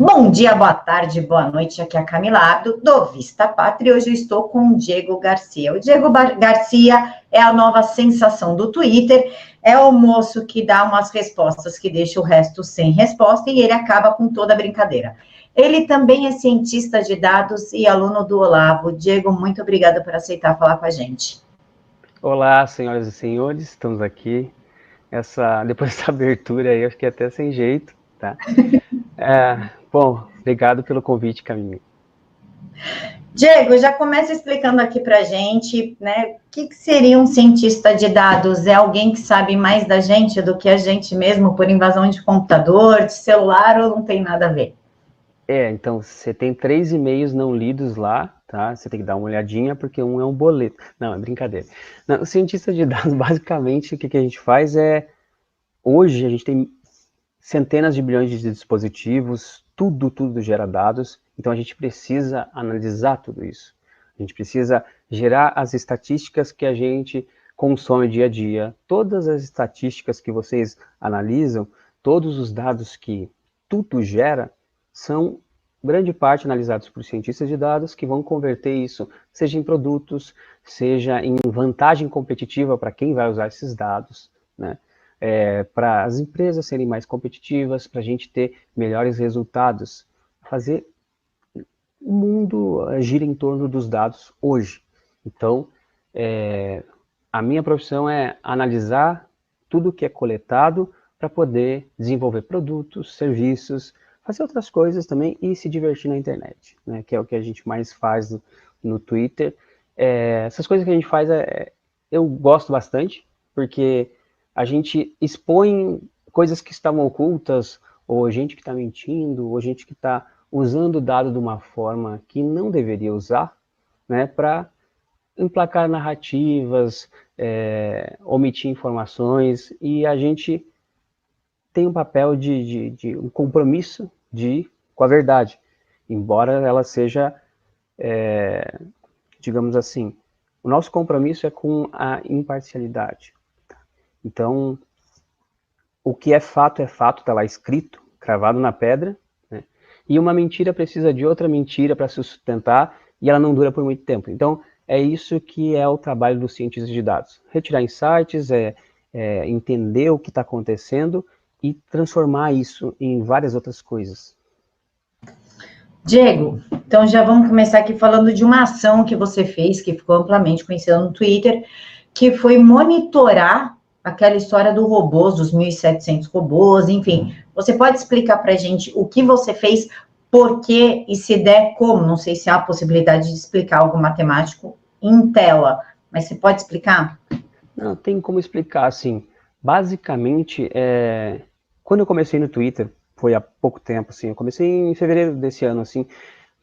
Bom dia, boa tarde, boa noite, aqui é a Camila Abdo, do Vista Pátria, e hoje eu estou com o Diego Garcia. O Diego Garcia é a nova sensação do Twitter, é o moço que dá umas respostas que deixa o resto sem resposta e ele acaba com toda a brincadeira. Ele também é cientista de dados e aluno do Olavo. Diego, muito obrigada por aceitar falar com a gente. Olá, senhoras e senhores, estamos aqui. Depois dessa abertura aí, eu fiquei até sem jeito, tá? Bom, obrigado pelo convite, Camille. Diego, já começa explicando aqui para a gente, né, o que seria um cientista de dados? É alguém que sabe mais da gente do que a gente mesmo por invasão de computador, de celular, ou não tem nada a ver? Então, você tem 3 e-mails não lidos lá, tá? Você tem que dar uma olhadinha, porque um é um boleto. Não, é brincadeira. Não, o cientista de dados, basicamente, o que a gente faz hoje, a gente tem centenas de bilhões de dispositivos, tudo gera dados, então a gente precisa analisar tudo isso. A gente precisa gerar as estatísticas que a gente consome dia a dia. Todas as estatísticas que vocês analisam, todos os dados que tudo gera, são grande parte analisados por cientistas de dados que vão converter isso, seja em produtos, seja em vantagem competitiva para quem vai usar esses dados, né? Para as empresas serem mais competitivas, para a gente ter melhores resultados, fazer o mundo gira em torno dos dados hoje. Então, a minha profissão é analisar tudo que é coletado para poder desenvolver produtos, serviços, fazer outras coisas também e se divertir na internet, né, que é o que a gente mais faz no Twitter. Essas coisas que a gente faz, eu gosto bastante, porque a gente expõe coisas que estavam ocultas, ou gente que está mentindo, ou gente que está usando o dado de uma forma que não deveria usar, né, para emplacar narrativas, omitir informações, e a gente tem um papel de um compromisso com a verdade, embora ela seja, digamos assim, o nosso compromisso é com a imparcialidade. Então, o que é fato, está lá escrito, cravado na pedra, né? E uma mentira precisa de outra mentira para se sustentar, e ela não dura por muito tempo. Então, é isso que é o trabalho dos cientistas de dados. Retirar insights, entender o que está acontecendo e transformar isso em várias outras coisas. Diego, então já vamos começar aqui falando de uma ação que você fez, que ficou amplamente conhecida no Twitter, que foi monitorar aquela história do robôs, dos 1.700 robôs, enfim. Você pode explicar para a gente o que você fez, por quê e se der como? Não sei se há a possibilidade de explicar algo matemático em tela, mas você pode explicar? Não, tem como explicar, assim. Basicamente, quando eu comecei no Twitter, foi há pouco tempo, assim, eu comecei em fevereiro desse ano, assim,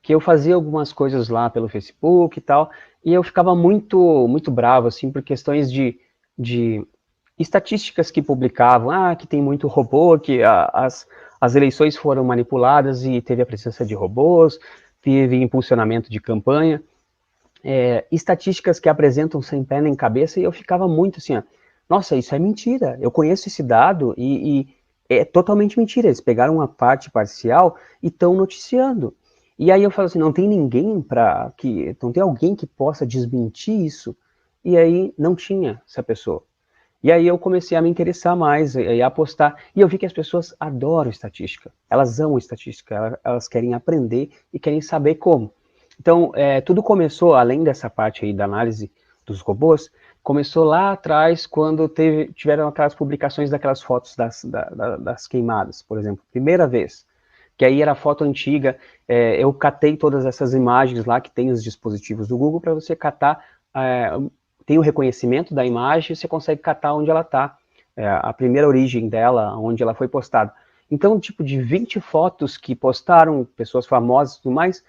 que eu fazia algumas coisas lá pelo Facebook e tal, e eu ficava muito bravo, assim, por questões de estatísticas que publicavam, que tem muito robô, que as eleições foram manipuladas e teve a presença de robôs, teve impulsionamento de campanha, estatísticas que apresentam sem pé nem cabeça, e eu ficava muito assim, nossa, isso é mentira, eu conheço esse dado e é totalmente mentira, eles pegaram uma parte parcial e estão noticiando. E aí eu falo assim, não tem não tem alguém que possa desmentir isso, e aí não tinha essa pessoa. E aí eu comecei a me interessar mais e a apostar, e eu vi que as pessoas adoram estatística, elas amam estatística, elas querem aprender e querem saber como. Então, tudo começou, além dessa parte aí da análise dos robôs, começou lá atrás, quando tiveram aquelas publicações daquelas fotos das queimadas, por exemplo, primeira vez, que aí era foto antiga, eu catei todas essas imagens lá, que tem os dispositivos do Google, para você catar, tem o reconhecimento da imagem, você consegue catar onde ela está, a primeira origem dela, onde ela foi postada. Então, tipo, de 20 fotos que postaram, pessoas famosas e tudo mais,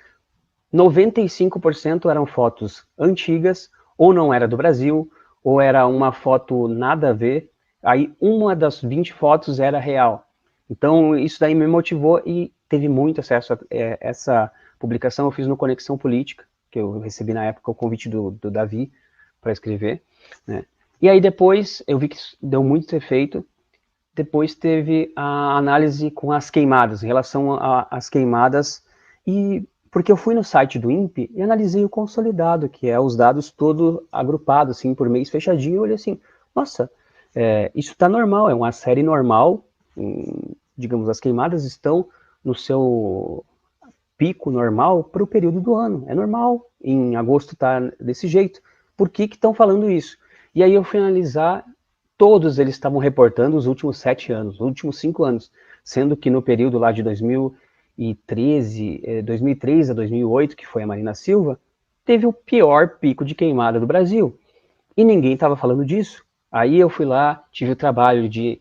95% eram fotos antigas, ou não era do Brasil, ou era uma foto nada a ver, aí uma das 20 fotos era real. Então isso daí me motivou e teve muito acesso a essa publicação, eu fiz no Conexão Política, que eu recebi na época o convite do Davi para escrever, né? E aí depois eu vi que deu muito efeito, depois teve a análise com as queimadas, em relação às queimadas, e porque eu fui no site do INPE e analisei o consolidado, que é os dados todo agrupados, assim, por mês fechadinho, e olhei assim, nossa, isso está normal, é uma série normal, digamos, as queimadas estão no seu pico normal para o período do ano, é normal, em agosto está desse jeito, por que estão falando isso? E aí eu fui analisar, todos eles estavam reportando os últimos 7 anos, os últimos 5 anos, sendo que no período lá de 2003 a 2008, que foi a Marina Silva, teve o pior pico de queimada do Brasil. E ninguém estava falando disso. Aí eu fui lá, tive o trabalho de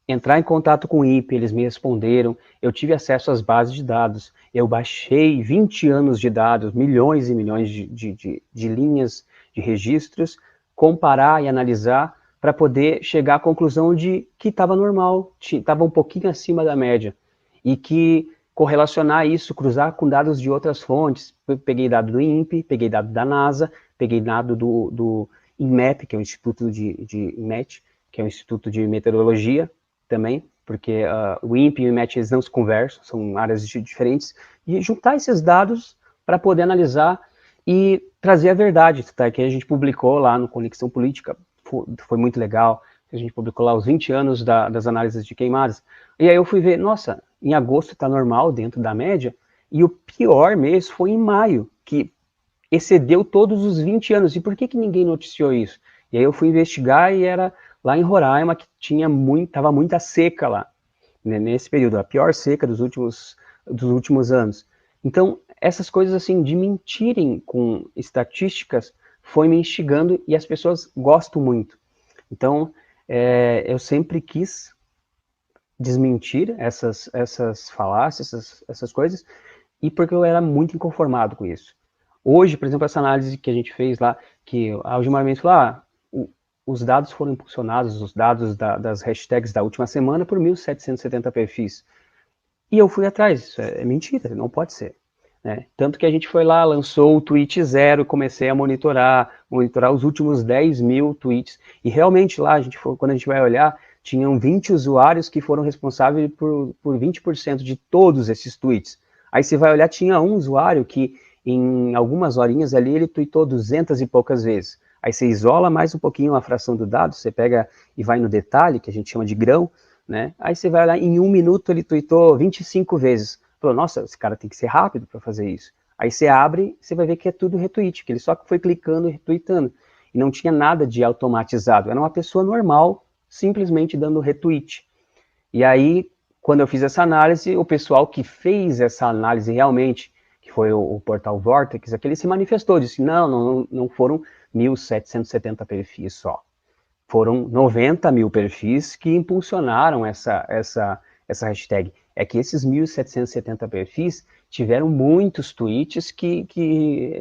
entrar em contato com o INPE, eles me responderam, eu tive acesso às bases de dados, eu baixei 20 anos de dados, milhões e milhões de linhas de registros, comparar e analisar para poder chegar à conclusão de que estava normal, estava um pouquinho acima da média, e que correlacionar isso, cruzar com dados de outras fontes, eu peguei dado do INPE, peguei dado da NASA, peguei dado do INMET, que é o Instituto INMET, que é o Instituto de Meteorologia, também, porque o INPE e o INMET eles não se conversam, são áreas diferentes, e juntar esses dados para poder analisar e trazer a verdade, tá? Que a gente publicou lá no Conexão Política, foi muito legal, a gente publicou lá os 20 anos das análises de queimadas, e aí eu fui ver, nossa, em agosto está normal, dentro da média, e o pior mês foi em maio, que excedeu todos os 20 anos, e por que ninguém noticiou isso? E aí eu fui investigar e era lá em Roraima, que estava muita seca lá, né, nesse período, a pior seca dos últimos anos. Então, essas coisas assim, de mentirem com estatísticas, foi me instigando e as pessoas gostam muito. Então, eu sempre quis desmentir essas falácias, essas coisas, e porque eu era muito inconformado com isso. Hoje, por exemplo, essa análise que a gente fez lá, que a Algimar Mendes falou, os dados foram impulsionados, os dados das hashtags da última semana, por 1.770 perfis. E eu fui atrás, isso é mentira, não pode ser. Né? Tanto que a gente foi lá, lançou o tweet zero, comecei a monitorar os últimos 10 mil tweets, e realmente lá, quando a gente vai olhar, tinham 20 usuários que foram responsáveis por 20% de todos esses tweets. Aí você vai olhar, tinha um usuário que em algumas horinhas ali, ele tweetou 200 e poucas vezes. Aí você isola mais um pouquinho a fração do dado, você pega e vai no detalhe, que a gente chama de grão, né? Aí você vai lá, em 1 minuto ele tweetou 25 vezes. Falou, nossa, esse cara tem que ser rápido para fazer isso. Aí você abre, você vai ver que é tudo retweet, que ele só foi clicando e retweetando. E não tinha nada de automatizado, era uma pessoa normal, simplesmente dando retweet. E aí, quando eu fiz essa análise, o pessoal que fez essa análise realmente, que foi o portal Vortex, aquele se manifestou, disse, não foram 1.770 perfis só. Foram 90 mil perfis que impulsionaram essa hashtag. É que esses 1.770 perfis tiveram muitos tweets que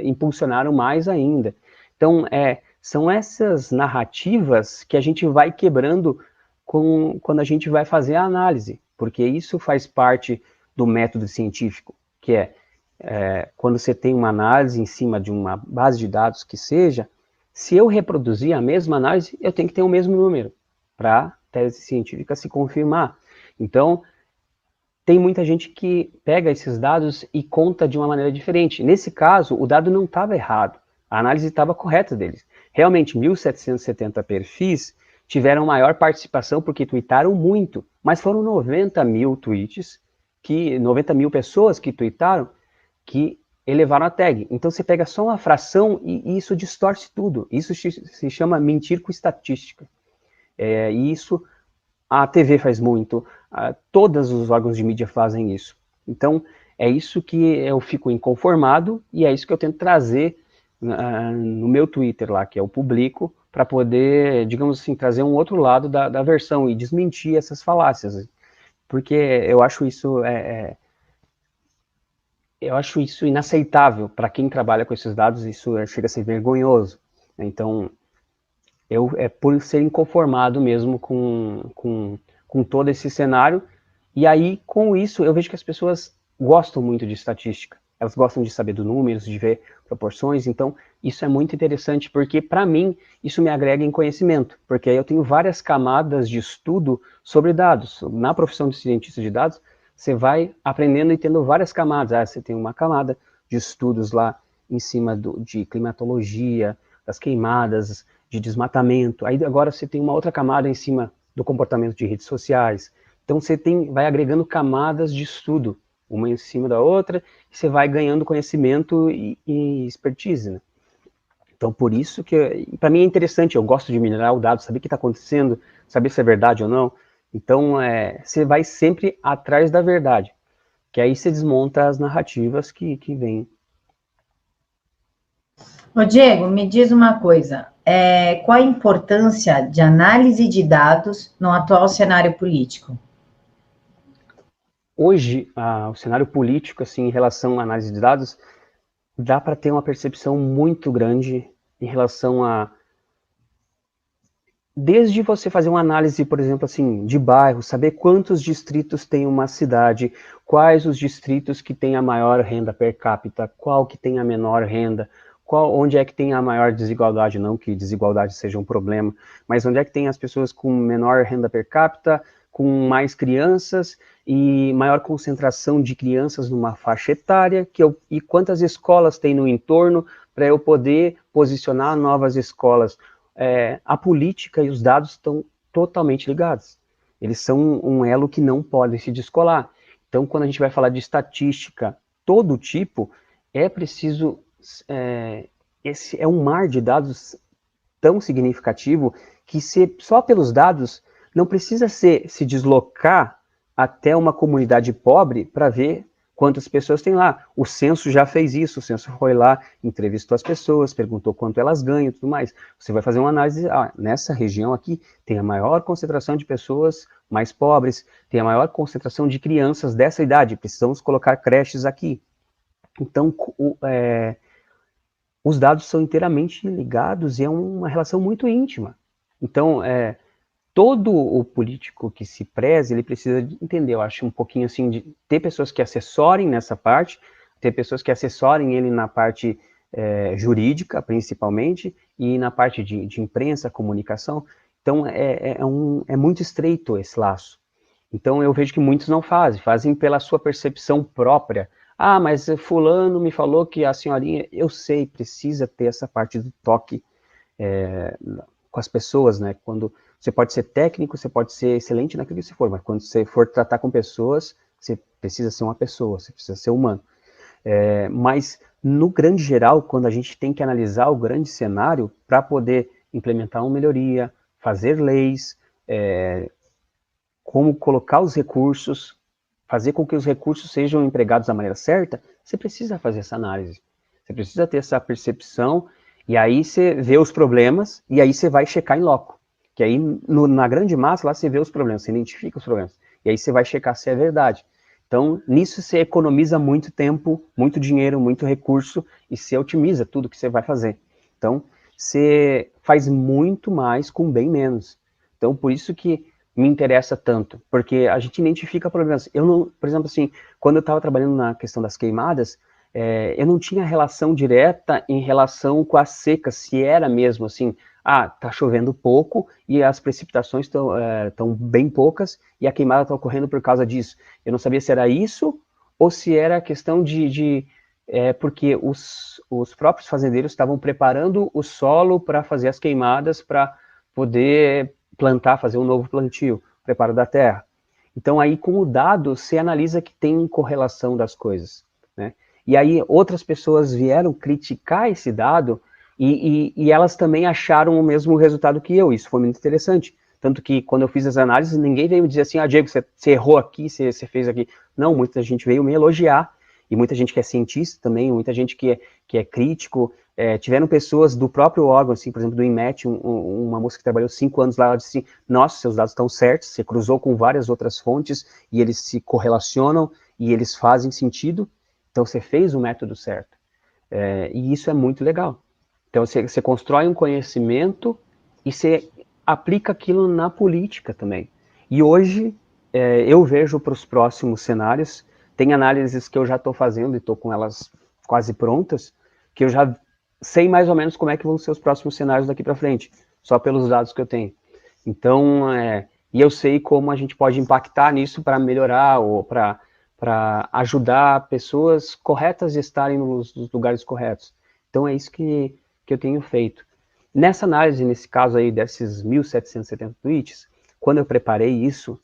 impulsionaram mais ainda. Então, são essas narrativas que a gente vai quebrando quando a gente vai fazer a análise, porque isso faz parte do método científico, que quando você tem uma análise em cima de uma base de dados que seja, se eu reproduzir a mesma análise, eu tenho que ter o mesmo número para a tese científica se confirmar. Então, tem muita gente que pega esses dados e conta de uma maneira diferente. Nesse caso, o dado não estava errado, a análise estava correta deles. Realmente, 1.770 perfis tiveram maior participação porque tweetaram muito, mas foram 90 mil tweets, 90 mil pessoas que tweetaram, que elevaram a tag. Então você pega só uma fração e isso distorce tudo. Isso se chama mentir com estatística. E isso a TV faz muito, todos os órgãos de mídia fazem isso. Então é isso que eu fico inconformado e é isso que eu tento trazer no meu Twitter lá, que é o Publico, para poder, digamos assim, trazer um outro lado da versão e desmentir essas falácias. Porque eu acho isso inaceitável para quem trabalha com esses dados, isso chega a ser vergonhoso. Então, é por ser inconformado mesmo com todo esse cenário, e aí, com isso, eu vejo que as pessoas gostam muito de estatística. elas gostam de saber dos números, de ver proporções, então isso é muito interessante, porque para mim isso me agrega em conhecimento, porque aí eu tenho várias camadas de estudo sobre dados. Na profissão de cientista de dados, você vai aprendendo e tendo várias camadas. Você tem uma camada de estudos lá em cima de climatologia, das queimadas, de desmatamento. Aí agora você tem uma outra camada em cima do comportamento de redes sociais. Então você vai agregando camadas de estudo, uma em cima da outra, e você vai ganhando conhecimento e expertise, né? Então por isso que, para mim é interessante, eu gosto de minerar o dado, saber o que está acontecendo, saber se é verdade ou não. Então você vai sempre atrás da verdade, que aí você desmonta as narrativas que vêm. Ô Diego, me diz uma coisa, qual a importância de análise de dados no atual cenário político? Hoje, o cenário político, assim, em relação à análise de dados, dá para ter uma percepção muito grande em relação a... Desde você fazer uma análise, por exemplo, assim, de bairro, saber quantos distritos tem uma cidade, quais os distritos que têm a maior renda per capita, qual que tem a menor renda, onde é que tem a maior desigualdade, não que desigualdade seja um problema, mas onde é que tem as pessoas com menor renda per capita, com mais crianças e maior concentração de crianças numa faixa etária, e quantas escolas tem no entorno para eu poder posicionar novas escolas. A política e os dados estão totalmente ligados. Eles são um elo que não podem se descolar. Então, quando a gente vai falar de estatística, todo tipo, é preciso... esse é um mar de dados tão significativo que só pelos dados não precisa se deslocar até uma comunidade pobre para ver quantas pessoas tem lá. O censo já fez isso, o censo foi lá, entrevistou as pessoas, perguntou quanto elas ganham e tudo mais. Você vai fazer uma análise, nessa região aqui tem a maior concentração de pessoas mais pobres, tem a maior concentração de crianças dessa idade, precisamos colocar creches aqui. Então, os dados são inteiramente ligados e é uma relação muito íntima. Então, todo o político que se preze, ele precisa entender, eu acho, um pouquinho assim, de ter pessoas que assessorem nessa parte, ter pessoas que assessorem ele na parte jurídica, principalmente, e na parte de imprensa, comunicação. Então, é muito estreito esse laço. Então, eu vejo que muitos não fazem pela sua percepção própria. Mas fulano me falou que a senhorinha, eu sei, precisa ter essa parte do toque com as pessoas, né? Quando você pode ser técnico, você pode ser excelente naquilo que você for, mas quando você for tratar com pessoas, você precisa ser uma pessoa, você precisa ser humano. Mas, no grande geral, quando a gente tem que analisar o grande cenário para poder implementar uma melhoria, fazer leis, como colocar os recursos, fazer com que os recursos sejam empregados da maneira certa, você precisa fazer essa análise. Você precisa ter essa percepção, e aí você vê os problemas, e aí você vai checar em loco. Que aí, na grande massa, lá você vê os problemas, você identifica os problemas. E aí você vai checar se é verdade. Então, nisso você economiza muito tempo, muito dinheiro, muito recurso, e você otimiza tudo que você vai fazer. Então, você faz muito mais com bem menos. Então, por isso que me interessa tanto, porque a gente identifica problemas. Eu não, por exemplo, assim, quando eu estava trabalhando na questão das queimadas, eu não tinha relação direta em relação com a seca, se era mesmo assim, tá chovendo pouco e as precipitações estão bem poucas e a queimada está ocorrendo por causa disso. Eu não sabia se era isso ou se era questão porque os próprios fazendeiros estavam preparando o solo para fazer as queimadas para poder plantar, fazer um novo plantio, preparo da terra. Então aí com o dado você analisa que tem correlação das coisas, né? E aí outras pessoas vieram criticar esse dado e elas também acharam o mesmo resultado que eu. Isso foi muito interessante. Tanto que quando eu fiz as análises, ninguém veio me dizer assim, Diego, você errou aqui, você fez aqui. Não, muita gente veio me elogiar, e muita gente que é cientista também, muita gente que é crítico. Tiveram pessoas do próprio órgão, assim, por exemplo, do INMET, uma moça que trabalhou 5 anos lá, ela disse assim, nossa, seus dados estão certos, você cruzou com várias outras fontes, e eles se correlacionam, e eles fazem sentido, então você fez o método certo. E isso é muito legal. Então você constrói um conhecimento e você aplica aquilo na política também. E hoje eu vejo para os próximos cenários Tem análises que eu já estou fazendo e estou com elas quase prontas, que eu já sei mais ou menos como é que vão ser os próximos cenários daqui para frente, só pelos dados que eu tenho. Então, e eu sei como a gente pode impactar nisso para melhorar ou para ajudar pessoas corretas a estarem nos lugares corretos. Então, é isso que eu tenho feito. Nessa análise, nesse caso aí, desses 1.770 tweets, quando eu preparei isso,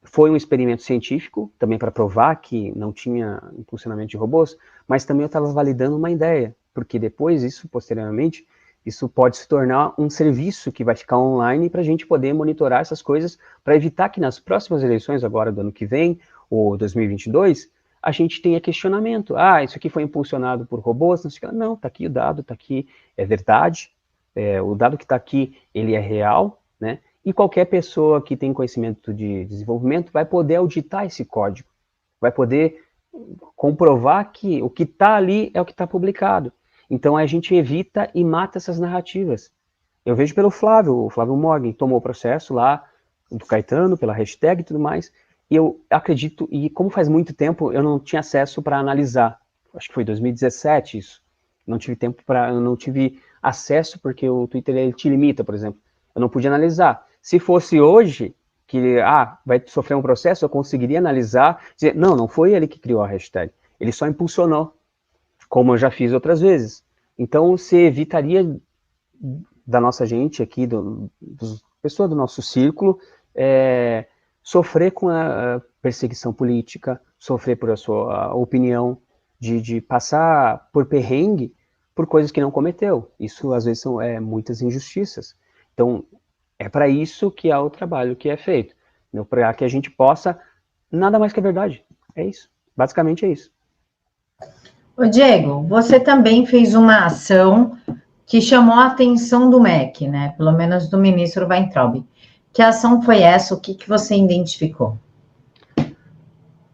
foi um experimento científico, também para provar que não tinha impulsionamento de robôs, mas também eu estava validando uma ideia, porque depois, posteriormente, isso pode se tornar um serviço que vai ficar online para a gente poder monitorar essas coisas, para evitar que nas próximas eleições, agora do ano que vem, ou 2022, a gente tenha questionamento. Isso aqui foi impulsionado por robôs? Não, está aqui o dado, está aqui, é verdade, o dado que está aqui, ele é real, né? E qualquer pessoa que tem conhecimento de desenvolvimento vai poder auditar esse código, vai poder comprovar que o que está ali é o que está publicado. Então a gente evita e mata essas narrativas. Eu vejo pelo Flávio, o Flávio Morgan tomou o processo lá do Caetano, pela hashtag e tudo mais, e eu acredito, e como faz muito tempo, eu não tinha acesso para analisar, acho que foi 2017 isso, não tive tempo eu não tive acesso, porque o Twitter ele te limita, por exemplo, eu não podia analisar. Se fosse hoje, que vai sofrer um processo, eu conseguiria analisar, dizer, não foi ele que criou a hashtag, ele só impulsionou, como eu já fiz outras vezes. Então, você evitaria da nossa gente aqui, pessoa do nosso círculo, sofrer com a perseguição política, sofrer por a sua opinião, de passar por perrengue por coisas que não cometeu. Isso, às vezes, são muitas injustiças. Então, é para isso que há o trabalho que é feito, para que a gente possa, nada mais que a verdade. É isso. Basicamente é isso. Ô Diego, você também fez uma ação que chamou a atenção do MEC, né? Pelo menos do ministro Weintraub. Que ação foi essa? O que você identificou?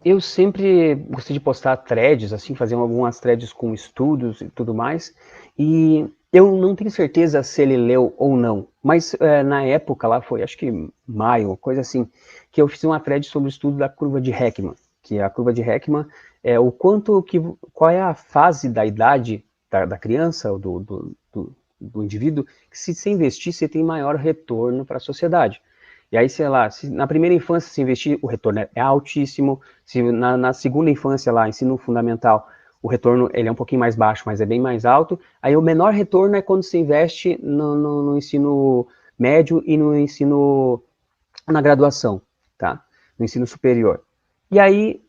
Eu sempre gostei de postar threads, assim, fazer algumas threads com estudos e tudo mais, e eu não tenho certeza se ele leu ou não, mas na época lá foi, acho que maio, coisa assim, que eu fiz uma thread sobre o estudo da curva de Heckman, que a curva de Heckman é qual é a fase da idade da criança, do indivíduo, que se você investir, você tem maior retorno para a sociedade. E aí, sei lá, se na primeira infância se investir, o retorno é altíssimo, se na segunda infância lá, ensino fundamental, o retorno ele é um pouquinho mais baixo, mas é bem mais alto. Aí o menor retorno é quando se investe no ensino médio e no ensino, na graduação, tá? No ensino superior. E aí,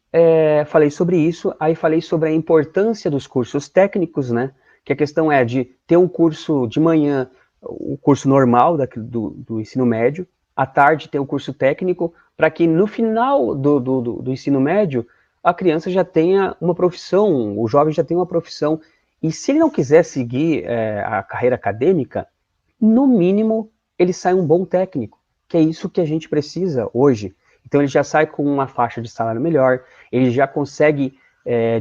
falei sobre isso, aí falei sobre a importância dos cursos técnicos, né? Que a questão é de ter um curso de manhã, o curso normal do ensino médio, à tarde ter o curso técnico, para que no final do ensino médio a criança já tenha uma profissão, o jovem já tenha uma profissão. E se ele não quiser seguir a carreira acadêmica, no mínimo ele sai um bom técnico, que é isso que a gente precisa hoje. Então ele já sai com uma faixa de salário melhor, ele já consegue,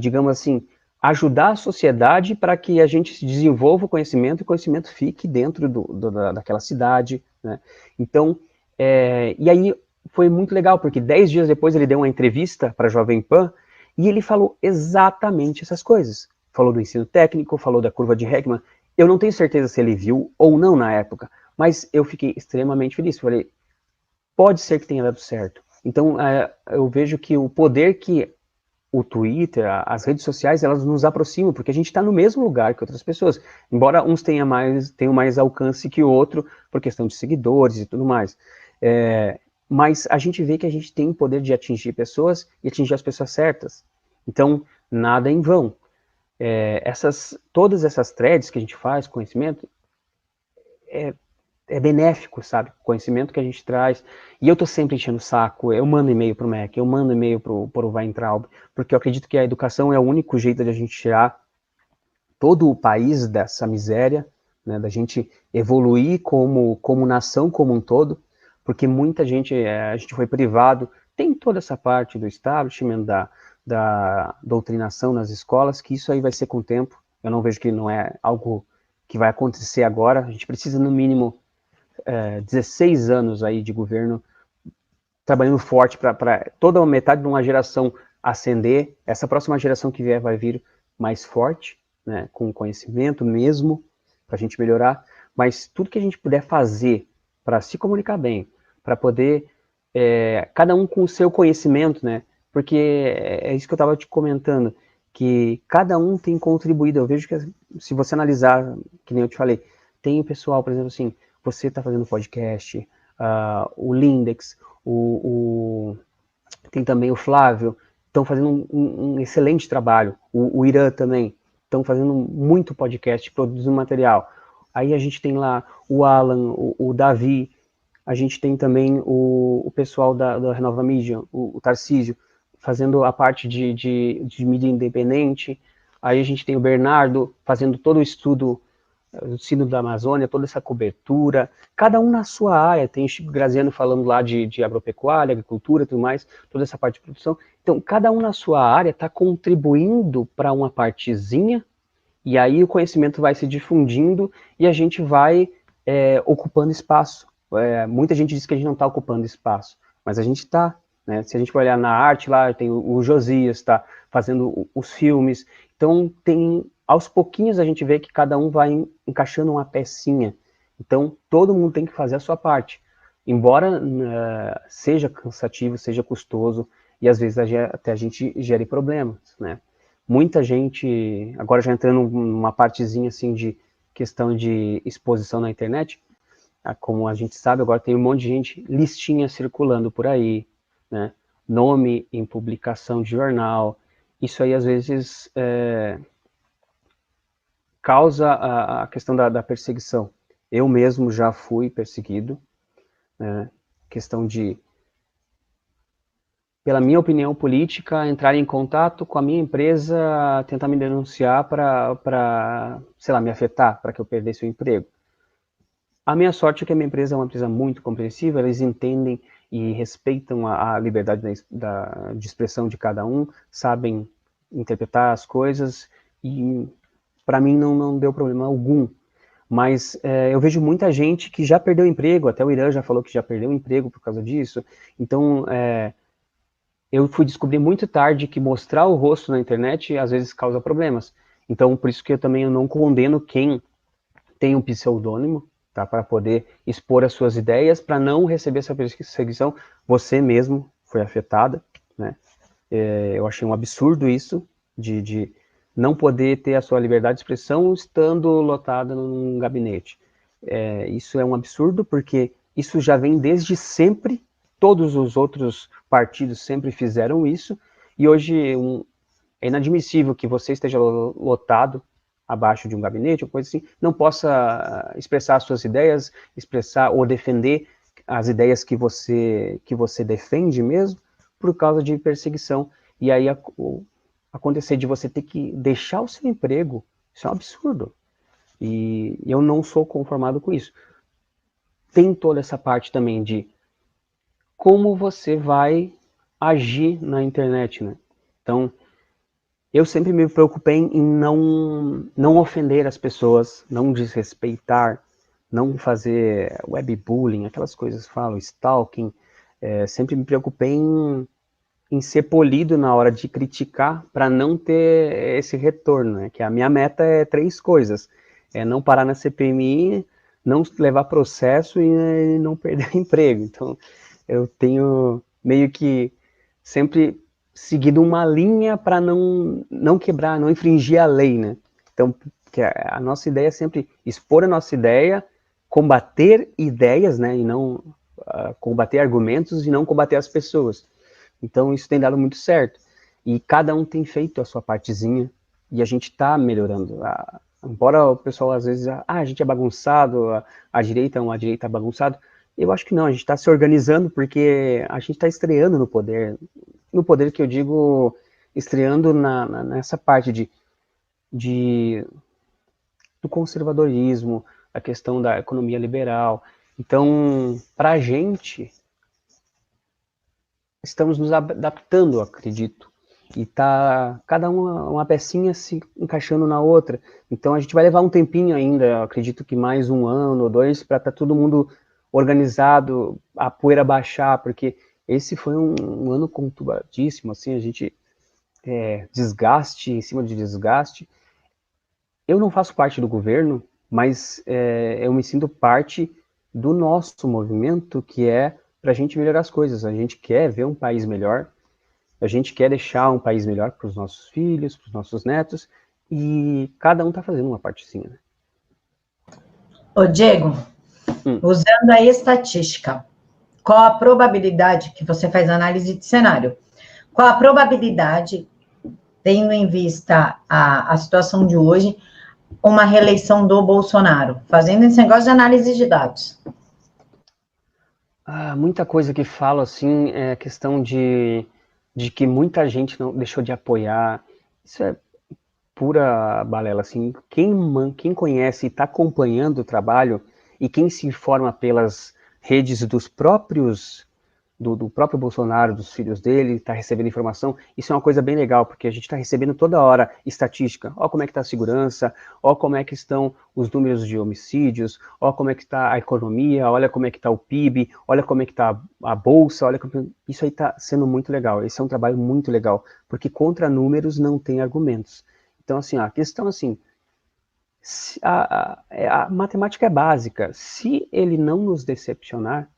digamos assim, ajudar a sociedade para que a gente se desenvolva o conhecimento e o conhecimento fique dentro daquela cidade, né? Então, e aí foi muito legal, porque 10 dias depois ele deu uma entrevista para a Jovem Pan e ele falou exatamente essas coisas. Falou do ensino técnico, falou da curva de Heckman. Eu não tenho certeza se ele viu ou não na época, mas eu fiquei extremamente feliz. Falei, pode ser que tenha dado certo. Então, eu vejo que o poder que o Twitter, as redes sociais, elas nos aproximam, porque a gente está no mesmo lugar que outras pessoas. Embora uns tenham mais alcance que o outro, por questão de seguidores e tudo mais. Mas a gente vê que a gente tem o poder de atingir pessoas e atingir as pessoas certas. Então, nada em vão. Todas essas threads que a gente faz, conhecimento, é benéfico, sabe? O conhecimento que a gente traz. E eu tô sempre enchendo o saco, eu mando e-mail pro MEC, eu mando e-mail pro Weintraub, porque eu acredito que a educação é o único jeito de a gente tirar todo o país dessa miséria, né? Da gente evoluir como nação como um todo, porque muita gente, a gente foi privado, tem toda essa parte do establishment, da doutrinação nas escolas, que isso aí vai ser com o tempo. Eu não vejo que não é algo que vai acontecer agora. A gente precisa, no mínimo, 16 anos aí de governo trabalhando forte para toda a metade de uma geração ascender, essa próxima geração que vier vai vir mais forte, né, com conhecimento mesmo, para a gente melhorar, mas tudo que a gente puder fazer para se comunicar bem, para poder, cada um com o seu conhecimento, né, porque é isso que eu estava te comentando, que cada um tem contribuído. Eu vejo que, se você analisar, que nem eu te falei, tem o pessoal, por exemplo, assim, você está fazendo podcast, o Lindex, tem também o Flávio, estão fazendo um excelente trabalho, o Irã também, estão fazendo muito podcast, produzindo material. Aí a gente tem lá o Alan, o Davi, a gente tem também o pessoal da Renova Mídia, o Tarcísio, fazendo a parte de mídia independente. Aí a gente tem o Bernardo fazendo todo o estudo do Sino da Amazônia, toda essa cobertura, cada um na sua área. Tem o Chico Graziano falando lá de agropecuária, agricultura, tudo mais, toda essa parte de produção. Então, cada um na sua área está contribuindo para uma partezinha, e aí o conhecimento vai se difundindo e a gente vai ocupando espaço. Muita gente diz que a gente não está ocupando espaço, mas a gente está. Né? Se a gente for olhar na arte, lá tem o Josias, está fazendo os filmes. Então, aos pouquinhos a gente vê que cada um vai encaixando uma pecinha. Então, todo mundo tem que fazer a sua parte. Embora seja cansativo, seja custoso, e às vezes até a gente gere problemas, né? Muita gente, agora já entrando numa partezinha assim de questão de exposição na internet, como a gente sabe, agora tem um monte de gente, listinha circulando por aí, né? Nome em publicação de jornal. Isso aí às vezes causa a questão da perseguição. Eu mesmo já fui perseguido, né? Questão de, pela minha opinião política, entrar em contato com a minha empresa, tentar me denunciar para, sei lá, me afetar, para que eu perdesse o emprego. A minha sorte é que a minha empresa é uma empresa muito compreensiva, eles entendem e respeitam a liberdade de expressão de cada um, sabem interpretar as coisas, e para mim não deu problema algum. Mas eu vejo muita gente que já perdeu emprego, até o Irã já falou que já perdeu emprego por causa disso. Então, eu fui descobrir muito tarde que mostrar o rosto na internet às vezes causa problemas. Então, por isso que eu também não condeno quem tem um pseudônimo, tá, para poder expor as suas ideias, para não receber essa perseguição. Você mesmo foi afetada, né? Eu achei um absurdo isso, de não poder ter a sua liberdade de expressão estando lotada num gabinete. Isso é um absurdo, porque isso já vem desde sempre, todos os outros partidos sempre fizeram isso, e hoje é inadmissível que você esteja lotado abaixo de um gabinete, ou coisa assim, não possa expressar as suas ideias, expressar ou defender as ideias que você defende mesmo, por causa de perseguição. E aí acontecer de você ter que deixar o seu emprego, isso é um absurdo. E eu não sou conformado com isso. Tem toda essa parte também de como você vai agir na internet, né? Então, eu sempre me preocupei em não ofender as pessoas, não desrespeitar, não fazer webbullying, aquelas coisas que falam, stalking. Sempre me preocupei em ser polido na hora de criticar, para não ter esse retorno, né? Que a minha meta é 3 coisas: não parar na CPMI, não levar processo e não perder emprego. Então, eu tenho meio que sempre seguido uma linha para não quebrar, não infringir a lei, né? Então, que a nossa ideia é sempre expor a nossa ideia, combater ideias, né? E não combater argumentos, e não combater as pessoas. Então, isso tem dado muito certo. E cada um tem feito a sua partezinha, e a gente está melhorando. Embora o pessoal às vezes, a gente é bagunçado, a direita é uma direita bagunçada, eu acho que não, a gente está se organizando porque a gente está estreando no poder. No poder que eu digo, estreando nessa parte do conservadorismo, a questão da economia liberal. Então, para a gente, estamos nos adaptando, acredito. E tá cada uma pecinha se encaixando na outra. Então a gente vai levar um tempinho ainda, acredito que mais 1 ano ou 2, para estar todo mundo organizado, a poeira baixar, porque esse foi um ano conturbadíssimo, assim, a gente desgaste em cima de desgaste. Eu não faço parte do governo, mas eu me sinto parte do nosso movimento, que é para a gente melhorar as coisas. A gente quer ver um país melhor, a gente quer deixar um país melhor para os nossos filhos, para os nossos netos, e cada um está fazendo uma partezinha, né? Ô, Diego, usando a estatística, qual a probabilidade que você faz análise de cenário? Qual a probabilidade, tendo em vista a situação de hoje, uma reeleição do Bolsonaro? Fazendo esse negócio de análise de dados. Muita coisa que falo, assim, é questão de que muita gente não deixou de apoiar. Isso é pura balela, assim. Quem conhece e está acompanhando o trabalho e quem se informa pelas redes do próprio Bolsonaro, dos filhos dele, está recebendo informação, isso é uma coisa bem legal, porque a gente está recebendo toda hora estatística, ó como é que está a segurança, ó como é que estão os números de homicídios, ó como é que está a economia, olha como é que está o PIB, olha como é que está a bolsa, isso aí está sendo muito legal, esse é um trabalho muito legal, porque contra números não tem argumentos. Então, assim, a questão, assim, a matemática é básica, se ele não nos decepcionar,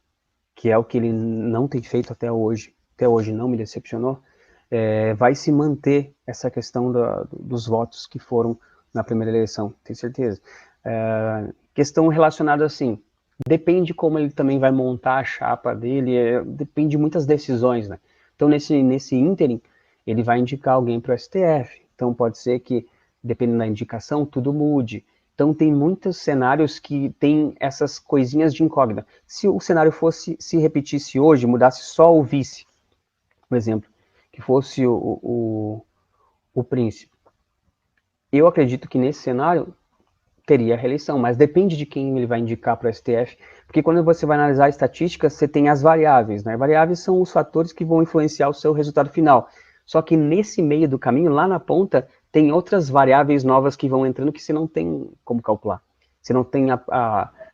que é o que ele não tem feito até hoje não me decepcionou, vai se manter essa questão dos votos que foram na primeira eleição, tenho certeza. Questão relacionada assim, depende como ele também vai montar a chapa dele, depende de muitas decisões, né? Então, nesse ínterim, ele vai indicar alguém para o STF, então pode ser que, dependendo da indicação, tudo mude. Então, tem muitos cenários que tem essas coisinhas de incógnita. Se o cenário se repetisse hoje, mudasse só o vice, por exemplo, que fosse o príncipe, eu acredito que nesse cenário teria reeleição, mas depende de quem ele vai indicar para o STF, porque quando você vai analisar a estatística, você tem as variáveis, né? Variáveis são os fatores que vão influenciar o seu resultado final. Só que nesse meio do caminho, lá na ponta, tem outras variáveis novas que vão entrando que você não tem como calcular. Você não tem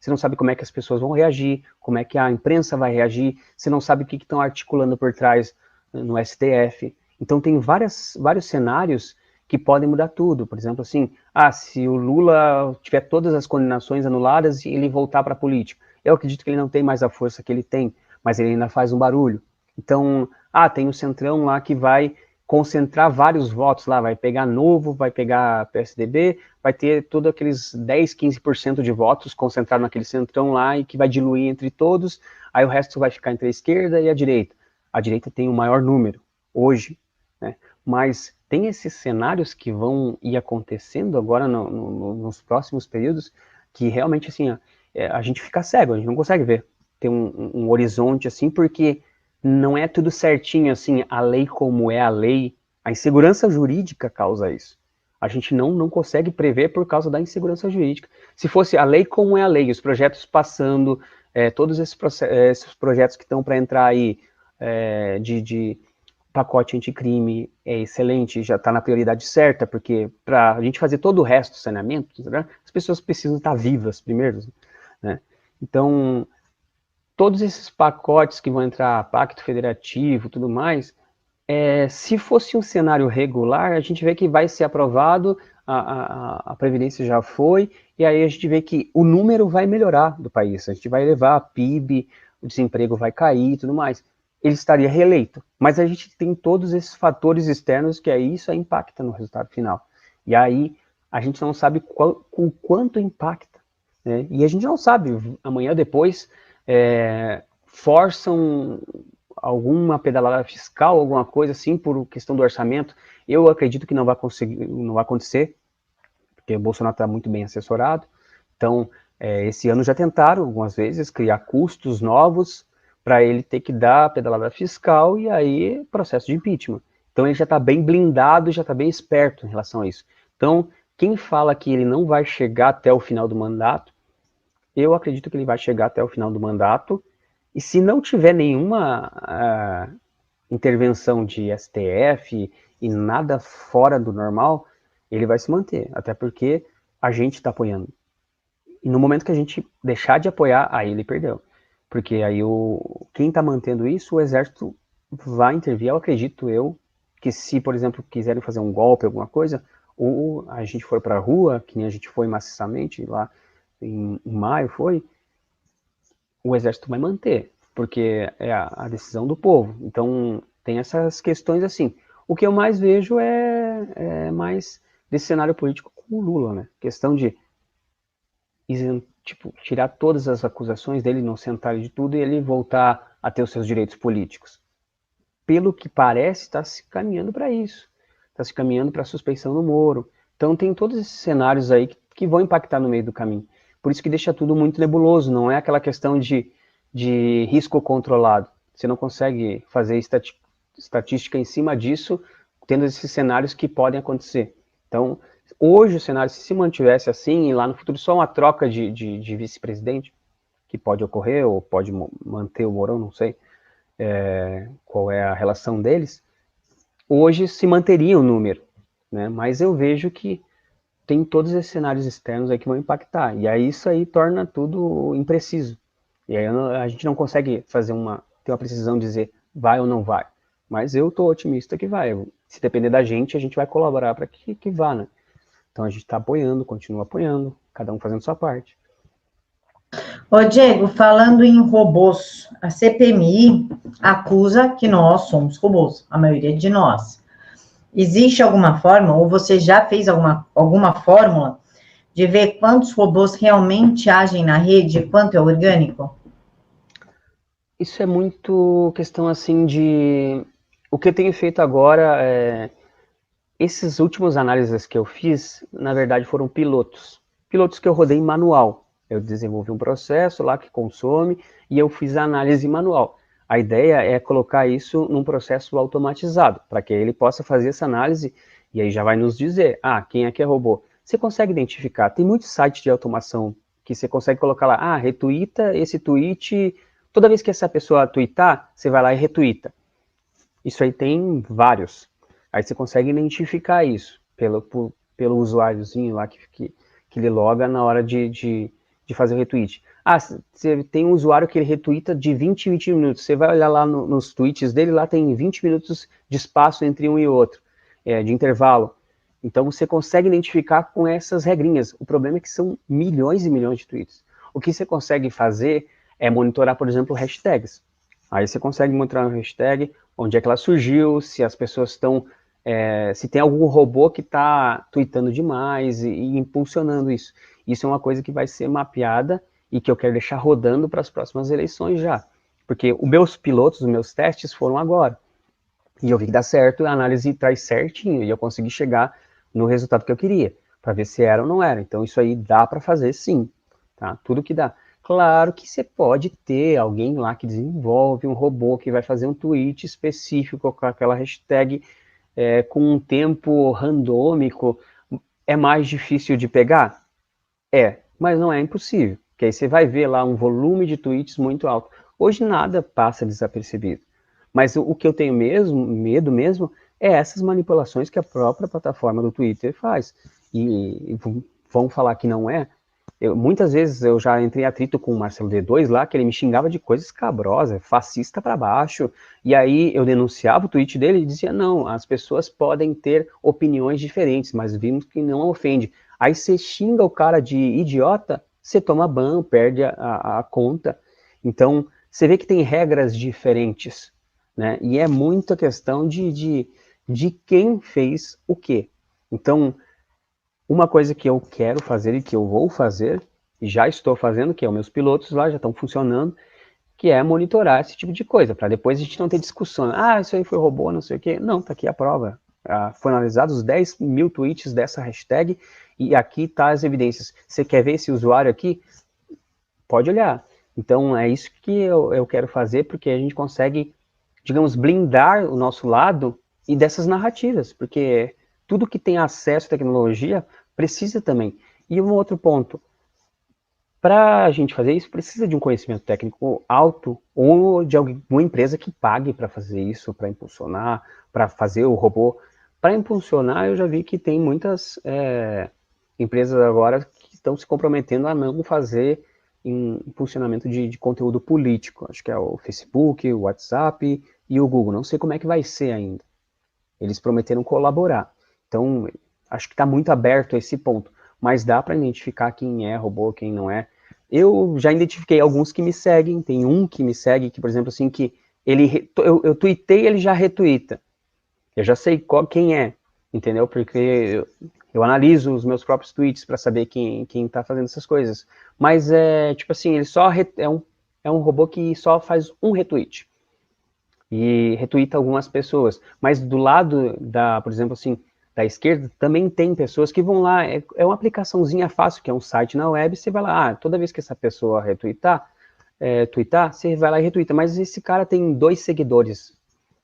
você não sabe como é que as pessoas vão reagir, como é que a imprensa vai reagir, você não sabe o que estão articulando por trás no STF. Então tem vários cenários que podem mudar tudo. Por exemplo, assim, se o Lula tiver todas as condenações anuladas e ele voltar para a política, eu acredito que ele não tem mais a força que ele tem, mas ele ainda faz um barulho. Então, tem o Centrão lá que vai concentrar vários votos lá, vai pegar Novo, vai pegar PSDB, vai ter todos aqueles 10, 15% de votos concentrados naquele Centrão lá e que vai diluir entre todos, aí o resto vai ficar entre a esquerda e a direita. A direita tem o maior número, hoje, né? Mas tem esses cenários que vão ir acontecendo agora nos próximos períodos que realmente, assim, a gente fica cego, a gente não consegue ver. Tem um horizonte, assim, porque não é tudo certinho, assim, a lei como é a lei. A insegurança jurídica causa isso. A gente não consegue prever por causa da insegurança jurídica. Se fosse a lei como é a lei, os projetos passando, todos esses projetos que estão para entrar aí, de pacote anticrime é excelente, já está na prioridade certa, porque para a gente fazer todo o resto do saneamento, né, as pessoas precisam estar vivas primeiro, né? Então, todos esses pacotes que vão entrar, pacto federativo, tudo mais, se fosse um cenário regular, a gente vê que vai ser aprovado, a Previdência já foi, e aí a gente vê que o número vai melhorar do país, a gente vai elevar a PIB, o desemprego vai cair e tudo mais. Ele estaria reeleito. Mas a gente tem todos esses fatores externos que aí isso impacta no resultado final. E aí a gente não sabe com quanto impacta, né? E a gente não sabe, amanhã depois forçam alguma pedalada fiscal, alguma coisa assim, por questão do orçamento. Eu acredito que não vai acontecer, porque o Bolsonaro está muito bem assessorado. Então, esse ano já tentaram algumas vezes criar custos novos para ele ter que dar a pedalada fiscal e aí processo de impeachment. Então ele já está bem blindado, já está bem esperto em relação a isso. Então, quem fala que ele não vai chegar até o final do mandato, eu acredito que ele vai chegar até o final do mandato, e se não tiver nenhuma intervenção de STF e nada fora do normal, ele vai se manter, até porque a gente está apoiando. E no momento que a gente deixar de apoiar, aí ele perdeu. Porque aí quem está mantendo isso, o exército vai intervir. Eu acredito que se, por exemplo, quiserem fazer um golpe, alguma coisa, ou a gente for para a rua, que nem a gente foi maciçamente lá em maio, o exército vai manter, porque é a decisão do povo. Então, tem essas questões assim. O que eu mais vejo é mais desse cenário político com o Lula, né? Questão de tipo, tirar todas as acusações dele, inocentar de tudo e ele voltar a ter os seus direitos políticos. Pelo que parece, está se caminhando para isso. Está se caminhando para a suspeição do Moro. Então tem todos esses cenários aí que vão impactar no meio do caminho. Por isso que deixa tudo muito nebuloso, não é aquela questão de risco controlado. Você não consegue fazer estatística em cima disso, tendo esses cenários que podem acontecer. Então, hoje o cenário, se mantivesse assim, e lá no futuro só uma troca de vice-presidente, que pode ocorrer, ou pode manter o Mourão, não sei qual é a relação deles, hoje se manteria o número, né? Mas eu vejo que tem todos esses cenários externos aí que vão impactar, e aí isso aí torna tudo impreciso. E aí a gente não consegue ter uma precisão de dizer vai ou não vai. Mas eu estou otimista que vai. Se depender da gente, a gente vai colaborar para que vá, né? Então a gente está apoiando, continua apoiando, cada um fazendo sua parte. Ô, Diego, falando em robôs, a CPMI acusa que nós somos robôs, a maioria de nós. Existe alguma forma, ou você já fez alguma fórmula de ver quantos robôs realmente agem na rede e quanto é orgânico? Isso é muito questão assim de... O que eu tenho feito agora esses últimos análises que eu fiz, na verdade, foram pilotos. Pilotos que eu rodei em manual. Eu desenvolvi um processo lá que consome e eu fiz a análise manual. A ideia é colocar isso num processo automatizado, para que ele possa fazer essa análise e aí já vai nos dizer, quem é que é robô? Você consegue identificar, tem muitos sites de automação que você consegue colocar lá, retuita esse tweet, toda vez que essa pessoa tweetar, você vai lá e retuita. Isso aí tem vários. Aí você consegue identificar isso pelo usuáriozinho lá que ele loga na hora de fazer o retweet. Você tem um usuário que ele retweeta de 20 em 20 minutos. Você vai olhar lá nos tweets dele, lá tem 20 minutos de espaço entre um e outro, de intervalo. Então você consegue identificar com essas regrinhas. O problema é que são milhões e milhões de tweets. O que você consegue fazer é monitorar, por exemplo, hashtags. Aí você consegue monitorar uma hashtag, onde é que ela surgiu, se as pessoas estão... se tem algum robô que está tweetando demais e impulsionando isso. Isso é uma coisa que vai ser mapeada e que eu quero deixar rodando para as próximas eleições já. Porque os meus pilotos, os meus testes foram agora. E eu vi que dá certo, a análise traz certinho e eu consegui chegar no resultado que eu queria, para ver se era ou não era. Então isso aí dá para fazer sim, tá? Tudo que dá. Claro que você pode ter alguém lá que desenvolve um robô que vai fazer um tweet específico com aquela hashtag com um tempo randômico. É mais difícil de pegar? Mas não é impossível. Porque aí você vai ver lá um volume de tweets muito alto. Hoje nada passa desapercebido. Mas o que eu tenho medo mesmo, é essas manipulações que a própria plataforma do Twitter faz. E vão falar que não é. Muitas vezes eu já entrei em atrito com o Marcelo D2 lá, que ele me xingava de coisas escabrosas, fascista para baixo, e aí eu denunciava o tweet dele e dizia, não, as pessoas podem ter opiniões diferentes, mas vimos que não ofende. Aí você xinga o cara de idiota, você toma ban, perde a conta. Então, você vê que tem regras diferentes, né? E é muita questão de quem fez o quê. Então, uma coisa que eu quero fazer e que eu vou fazer, e já estou fazendo, que é os meus pilotos lá já estão funcionando, que é monitorar esse tipo de coisa, para depois a gente não ter discussão. Isso aí foi robô, não sei o quê. Não, tá aqui a prova. Foram analisados os 10 mil tweets dessa hashtag e aqui tá as evidências. Você quer ver esse usuário aqui? Pode olhar. Então é isso que eu quero fazer, porque a gente consegue, digamos, blindar o nosso lado e dessas narrativas, porque tudo que tem acesso à tecnologia precisa também. E um outro ponto, para a gente fazer isso, precisa de um conhecimento técnico alto ou de alguma empresa que pague para fazer isso, para impulsionar, para fazer o robô. Para impulsionar, eu já vi que tem muitas empresas agora que estão se comprometendo a não fazer em funcionamento de conteúdo político. Acho que é o Facebook, o WhatsApp e o Google. Não sei como é que vai ser ainda. Eles prometeram colaborar. Então, acho que está muito aberto a esse ponto. Mas dá para identificar quem é robô, quem não é. Eu já identifiquei alguns que me seguem. Tem um que me segue, que, por exemplo, assim, que eu tuitei, ele já retuita. Eu já sei quem é, entendeu? Porque eu analiso os meus próprios tweets para saber quem tá fazendo essas coisas. Mas é, tipo assim, ele só é um robô que só faz um retweet. E retuita algumas pessoas. Mas do lado por exemplo assim, da esquerda, também tem pessoas que vão lá, é uma aplicaçãozinha fácil, que é um site na web, você vai lá, toda vez que essa pessoa tweetar, você vai lá e retuita. Mas esse cara tem 2 seguidores.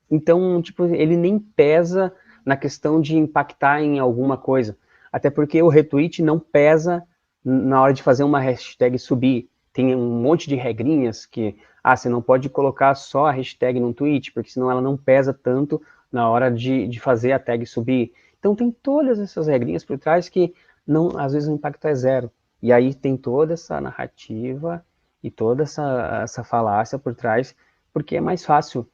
Então, tipo, ele nem pesa na questão de impactar em alguma coisa. Até porque o retweet não pesa na hora de fazer uma hashtag subir. Tem um monte de regrinhas que, você não pode colocar só a hashtag num tweet, porque senão ela não pesa tanto na hora de fazer a tag subir. Então tem todas essas regrinhas por trás que, não, às vezes, o impacto é zero. E aí tem toda essa narrativa e toda essa falácia por trás, porque é mais fácil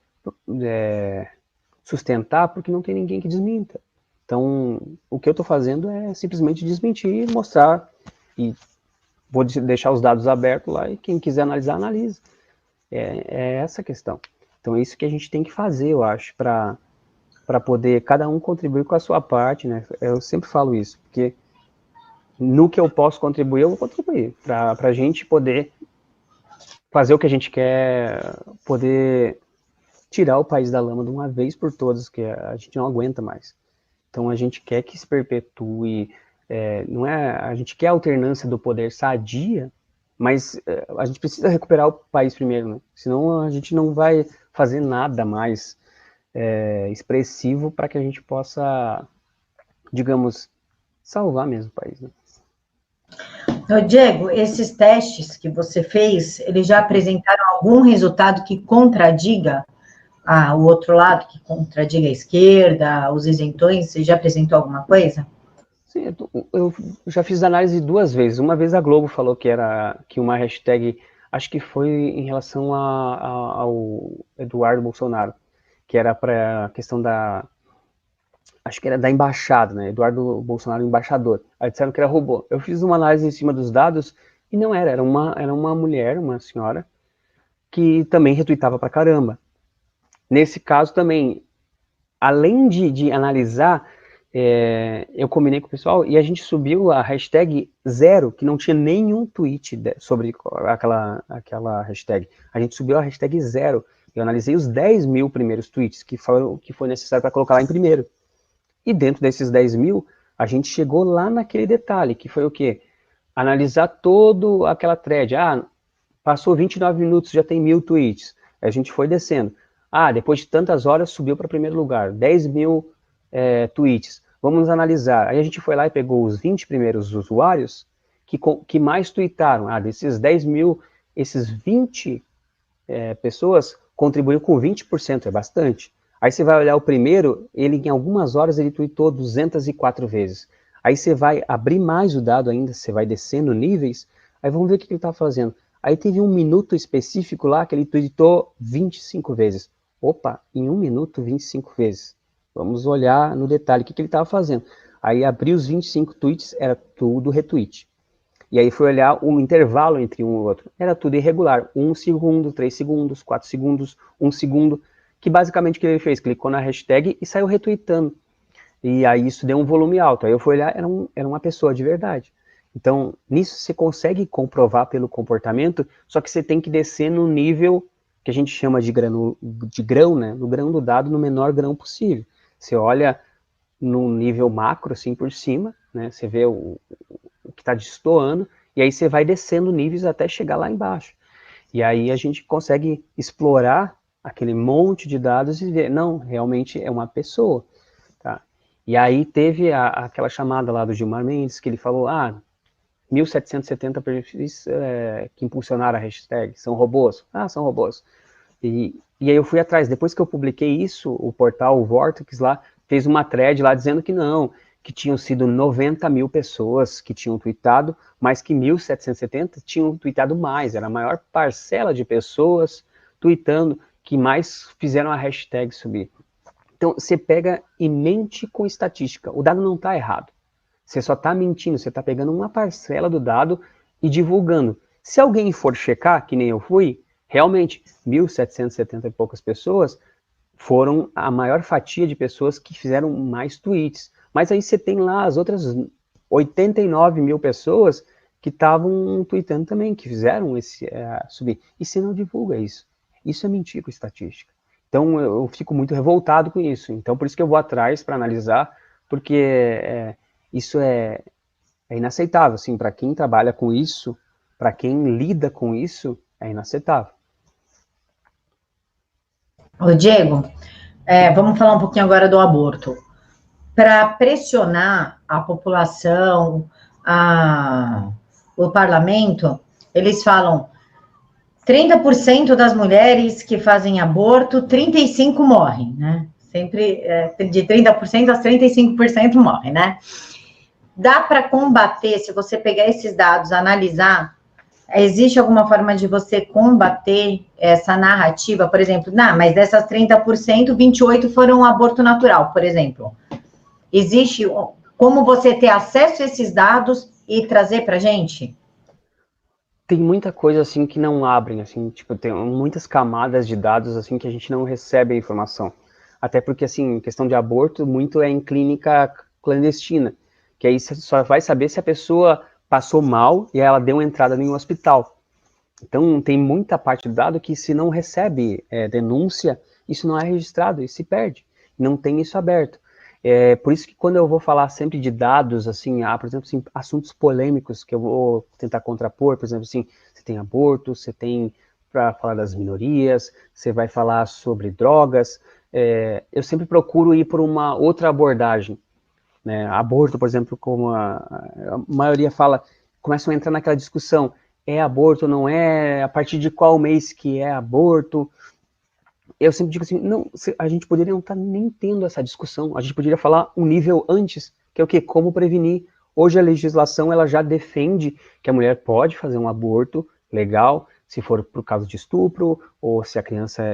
sustentar, porque não tem ninguém que desminta. Então, o que eu estou fazendo é simplesmente desmentir, mostrar, e vou deixar os dados abertos lá, e quem quiser analisar, analisa. É essa a questão. Então, é isso que a gente tem que fazer, eu acho, para poder cada um contribuir com a sua parte, né? Eu sempre falo isso, porque no que eu posso contribuir, eu vou contribuir, para a gente poder fazer o que a gente quer, poder tirar o país da lama de uma vez por todas, que a gente não aguenta mais. Então a gente quer que se perpetue, não é, a gente quer a alternância do poder sadia, mas a gente precisa recuperar o país primeiro, né? Senão a gente não vai fazer nada mais expressivo para que a gente possa, digamos, salvar mesmo o país, né? Então, Diego, esses testes que você fez, eles já apresentaram algum resultado que contradiga o outro lado, que contradiga a esquerda, os isentões? Você já apresentou alguma coisa? Sim, eu já fiz análise 2 vezes. Uma vez a Globo falou que uma hashtag, acho que foi em relação ao Eduardo Bolsonaro, que era para a questão acho que era da embaixada, né? Eduardo Bolsonaro, embaixador. Aí disseram que era robô. Eu fiz uma análise em cima dos dados e não era uma mulher, uma senhora, que também retuitava pra caramba. Nesse caso também, além de analisar, eu combinei com o pessoal e a gente subiu a hashtag 0, que não tinha nenhum tweet sobre aquela hashtag. A gente subiu a hashtag 0. Eu analisei os 10 mil primeiros tweets que foi necessário para colocar lá em primeiro. E dentro desses 10 mil, a gente chegou lá naquele detalhe, que foi o quê? Analisar toda aquela thread. Passou 29 minutos, já tem 1000 tweets. Aí a gente foi descendo. Depois de tantas horas, subiu para primeiro lugar. 10 mil tweets. Vamos analisar. Aí a gente foi lá e pegou os 20 primeiros usuários que mais tweetaram. Desses 10 mil, esses 20 pessoas contribuíram com 20%, é bastante. Aí você vai olhar o primeiro, ele em algumas horas ele tweetou 204 vezes. Aí você vai abrir mais o dado ainda, você vai descendo níveis, aí vamos ver o que ele está fazendo. Aí teve um minuto específico lá que ele tweetou 25 vezes. Opa, em 1 minuto, 25 vezes. Vamos olhar no detalhe o que ele estava fazendo. Aí abri os 25 tweets, era tudo retweet. E aí foi olhar o intervalo entre um e outro. Era tudo irregular. 1 segundo, 3 segundos, 4 segundos, 1 segundo. Que basicamente o que ele fez? Clicou na hashtag e saiu retweetando. E aí isso deu um volume alto. Aí eu fui olhar, era uma pessoa de verdade. Então, nisso você consegue comprovar pelo comportamento, só que você tem que descer no nível que a gente chama de grão, né? No grão do dado, no menor grão possível. Você olha no nível macro, assim, por cima, né? Você vê o que está destoando, e aí você vai descendo níveis até chegar lá embaixo. E aí a gente consegue explorar aquele monte de dados e ver, não, realmente é uma pessoa, tá? E aí teve aquela chamada lá do Gilmar Mendes, que ele falou, 1.770 perfis que impulsionaram a hashtag, são robôs? São robôs. E aí eu fui atrás, depois que eu publiquei isso, o portal, o Vortex lá, fez uma thread lá dizendo que não, que tinham sido 90 mil pessoas que tinham tweetado, mas que 1.770 tinham tweetado mais. Era a maior parcela de pessoas tweetando que mais fizeram a hashtag subir. Então, você pega e mente com estatística. O dado não está errado. Você só está mentindo, você está pegando uma parcela do dado e divulgando. Se alguém for checar, que nem eu fui, realmente, 1.770 e poucas pessoas foram a maior fatia de pessoas que fizeram mais tweets. Mas aí você tem lá as outras 89 mil pessoas que estavam tweetando também, que fizeram esse subir. E você não divulga isso. Isso é mentir com estatística. Então eu fico muito revoltado com isso. Então por isso que eu vou atrás para analisar, porque isso é inaceitável. Assim, para quem trabalha com isso, para quem lida com isso, é inaceitável. Ô, Diego, vamos falar um pouquinho agora do aborto. Para pressionar a população, o parlamento, eles falam 30% das mulheres que fazem aborto, 35% morrem, né? Sempre de 30% a 35% morrem, né? Dá para combater, se você pegar esses dados, analisar, existe alguma forma de você combater essa narrativa? Por exemplo, mas dessas 30%, 28% foram aborto natural, por exemplo. Existe como você ter acesso a esses dados e trazer para a gente? Tem muita coisa assim que não abrem, assim, tipo, tem muitas camadas de dados assim que a gente não recebe a informação. Até porque, assim, questão de aborto, muito é em clínica clandestina, que aí você só vai saber se a pessoa passou mal e ela deu uma entrada em um hospital. Então, tem muita parte do dado que se não recebe denúncia, isso não é registrado e se perde. Não tem isso aberto. Por isso que quando eu vou falar sempre de dados, assim, por exemplo, assim, assuntos polêmicos que eu vou tentar contrapor, por exemplo, assim, você tem aborto, você tem para falar das minorias, você vai falar sobre drogas, eu sempre procuro ir por uma outra abordagem, né? Aborto, por exemplo, como a maioria fala, começam a entrar naquela discussão, é aborto, não é, a partir de qual mês que é aborto. Eu sempre digo assim, não, a gente poderia não estar nem tendo essa discussão, a gente poderia falar um nível antes, que é o quê? Como prevenir. Hoje a legislação ela já defende que a mulher pode fazer um aborto legal, se for por causa de estupro, ou se a criança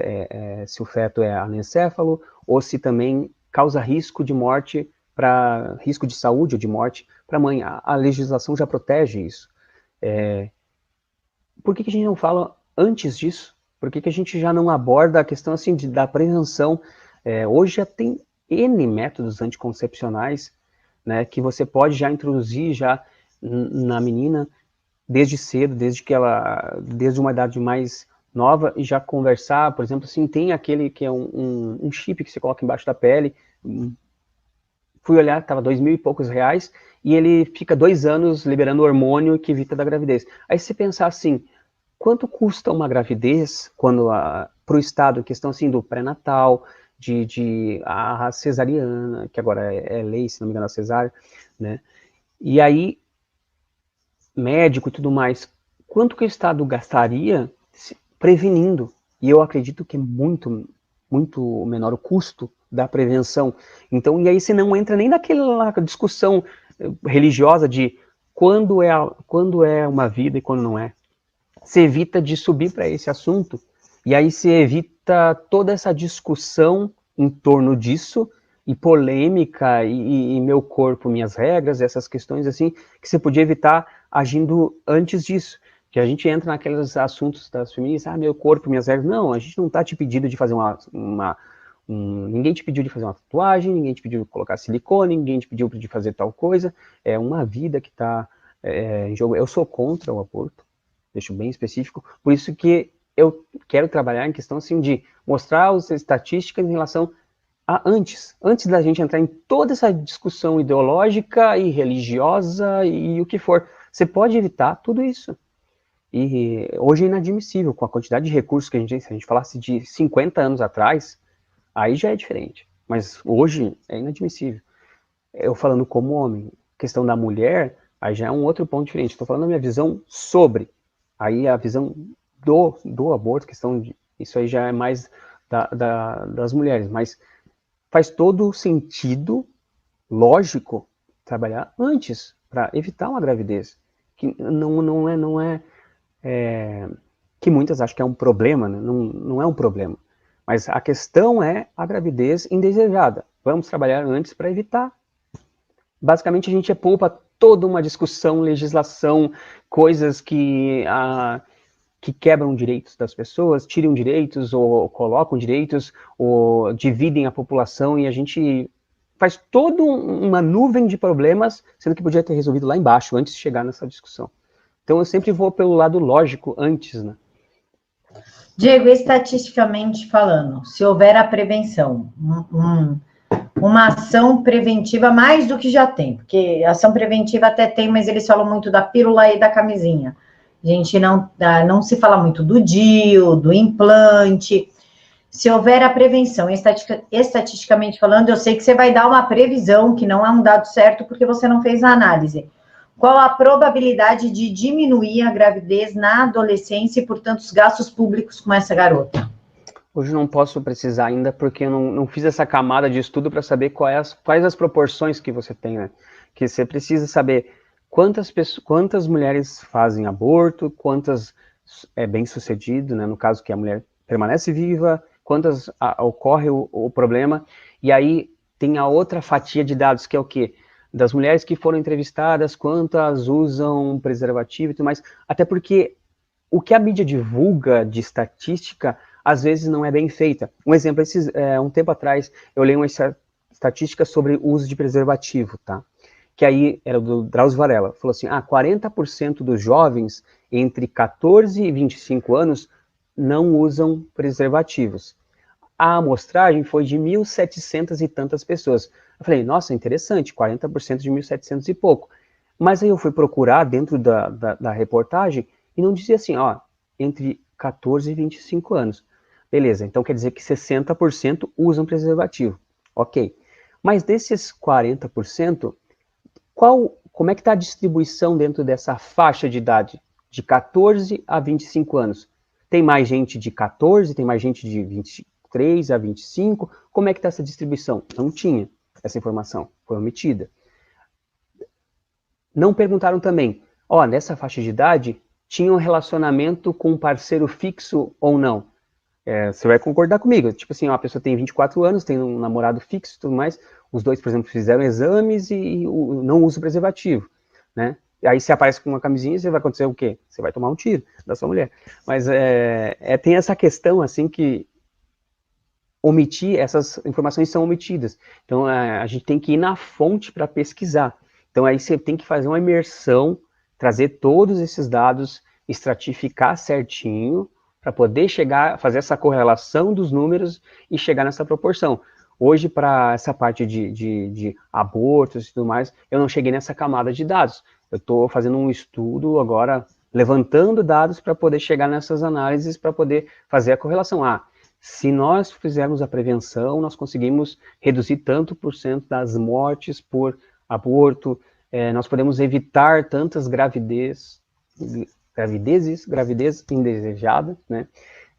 se o feto é anencéfalo, ou se também causa risco de morte, risco de saúde ou de morte para a mãe. A legislação já protege isso. Por que a gente não fala antes disso? Por que a gente já não aborda a questão assim da prevenção? Hoje já tem N métodos anticoncepcionais, né, que você pode já introduzir já na menina desde cedo, desde uma idade mais nova, e já conversar, por exemplo, assim, tem aquele que é um chip que você coloca embaixo da pele, fui olhar, estava R$2.000 e poucos, e ele fica 2 anos liberando hormônio que evita da gravidez. Aí se pensar assim, quanto custa uma gravidez quando para o Estado, questão assim do pré-natal, de a cesariana, que agora é lei, se não me engano, a cesárea, né? E aí, médico e tudo mais, quanto que o Estado gastaria prevenindo? E eu acredito que é muito, muito menor o custo da prevenção. Então, e aí você não entra nem naquela discussão religiosa de quando é uma vida e quando não é. Você evita de subir para esse assunto, e aí você evita toda essa discussão em torno disso, e polêmica, e meu corpo, minhas regras, essas questões assim, que você podia evitar agindo antes disso. Que a gente entra naqueles assuntos das feministas, meu corpo, minhas regras. Não, a gente não está te pedindo de fazer ninguém te pediu de fazer uma tatuagem, ninguém te pediu de colocar silicone, ninguém te pediu de fazer tal coisa. É uma vida que está em jogo. Eu sou contra o aborto, deixo bem específico, por isso que eu quero trabalhar em questão assim de mostrar as estatísticas em relação a antes da gente entrar em toda essa discussão ideológica e religiosa e o que for. Você pode evitar tudo isso. E hoje é inadmissível, com a quantidade de recursos que a gente tem, se a gente falasse de 50 anos atrás, aí já é diferente. Mas hoje é inadmissível. Eu falando como homem, questão da mulher, aí já é um outro ponto diferente. Estou falando da minha visão sobre. Aí a visão do aborto, questão de. Isso aí já é mais das mulheres. Mas faz todo sentido, lógico, trabalhar antes, para evitar uma gravidez. Que não é que muitas acham que é um problema, né? Não é um problema. Mas a questão é a gravidez indesejada. Vamos trabalhar antes para evitar. Basicamente, a gente poupa toda uma discussão, legislação, coisas que quebram direitos das pessoas, tiram direitos, ou colocam direitos, ou dividem a população, e a gente faz toda uma nuvem de problemas, sendo que podia ter resolvido lá embaixo, antes de chegar nessa discussão. Então, eu sempre vou pelo lado lógico antes, né? Diego, estatisticamente falando, se houver a prevenção, uma ação preventiva mais do que já tem, porque ação preventiva até tem, mas eles falam muito da pílula e da camisinha. A gente não se fala muito do DIU, do implante. Se houver a prevenção, estatisticamente falando, eu sei que você vai dar uma previsão, que não é um dado certo, porque você não fez a análise. Qual a probabilidade de diminuir a gravidez na adolescência e, portanto, os gastos públicos com essa garota? Hoje não posso precisar ainda, porque eu não fiz essa camada de estudo para saber quais as proporções que você tem, né? Que você precisa saber quantas mulheres fazem aborto, quantas é bem-sucedido, né? No caso que a mulher permanece viva, quantas ocorre o problema, e aí tem a outra fatia de dados, que é o quê? Das mulheres que foram entrevistadas, quantas usam preservativo e tudo mais, até porque o que a mídia divulga de estatística, às vezes não é bem feita. Um exemplo, um tempo atrás, eu li uma estatística sobre o uso de preservativo, tá? Que aí era do Drauzio Varela, falou assim, 40% dos jovens entre 14 e 25 anos não usam preservativos. A amostragem foi de 1.700 e tantas pessoas. Eu falei, nossa, interessante, 40% de 1.700 e pouco. Mas aí eu fui procurar dentro da reportagem e não dizia assim, entre 14 e 25 anos. Beleza, então quer dizer que 60% usam preservativo. Ok. Mas desses 40%, como é que está a distribuição dentro dessa faixa de idade? De 14 a 25 anos. Tem mais gente de 14, tem mais gente de 23 a 25. Como é que está essa distribuição? Não tinha essa informação, foi omitida. Não perguntaram também, nessa faixa de idade, tinha um relacionamento com um parceiro fixo ou não? Você vai concordar comigo, tipo assim, uma pessoa tem 24 anos, tem um namorado fixo e tudo mais, os dois, por exemplo, fizeram exames e não usam preservativo, né? E aí você aparece com uma camisinha, você vai acontecer o quê? Você vai tomar um tiro da sua mulher. Mas tem essa questão, assim, que essas informações são omitidas. Então, a gente tem que ir na fonte para pesquisar. Então, aí você tem que fazer uma imersão, trazer todos esses dados, estratificar certinho, para poder fazer essa correlação dos números e chegar nessa proporção. Hoje, para essa parte de abortos e tudo mais, eu não cheguei nessa camada de dados. Eu estou fazendo um estudo agora, levantando dados para poder chegar nessas análises, para poder fazer a correlação. Se nós fizermos a prevenção, nós conseguimos reduzir tanto por cento das mortes por aborto, nós podemos evitar tantas gravidez indesejada, né?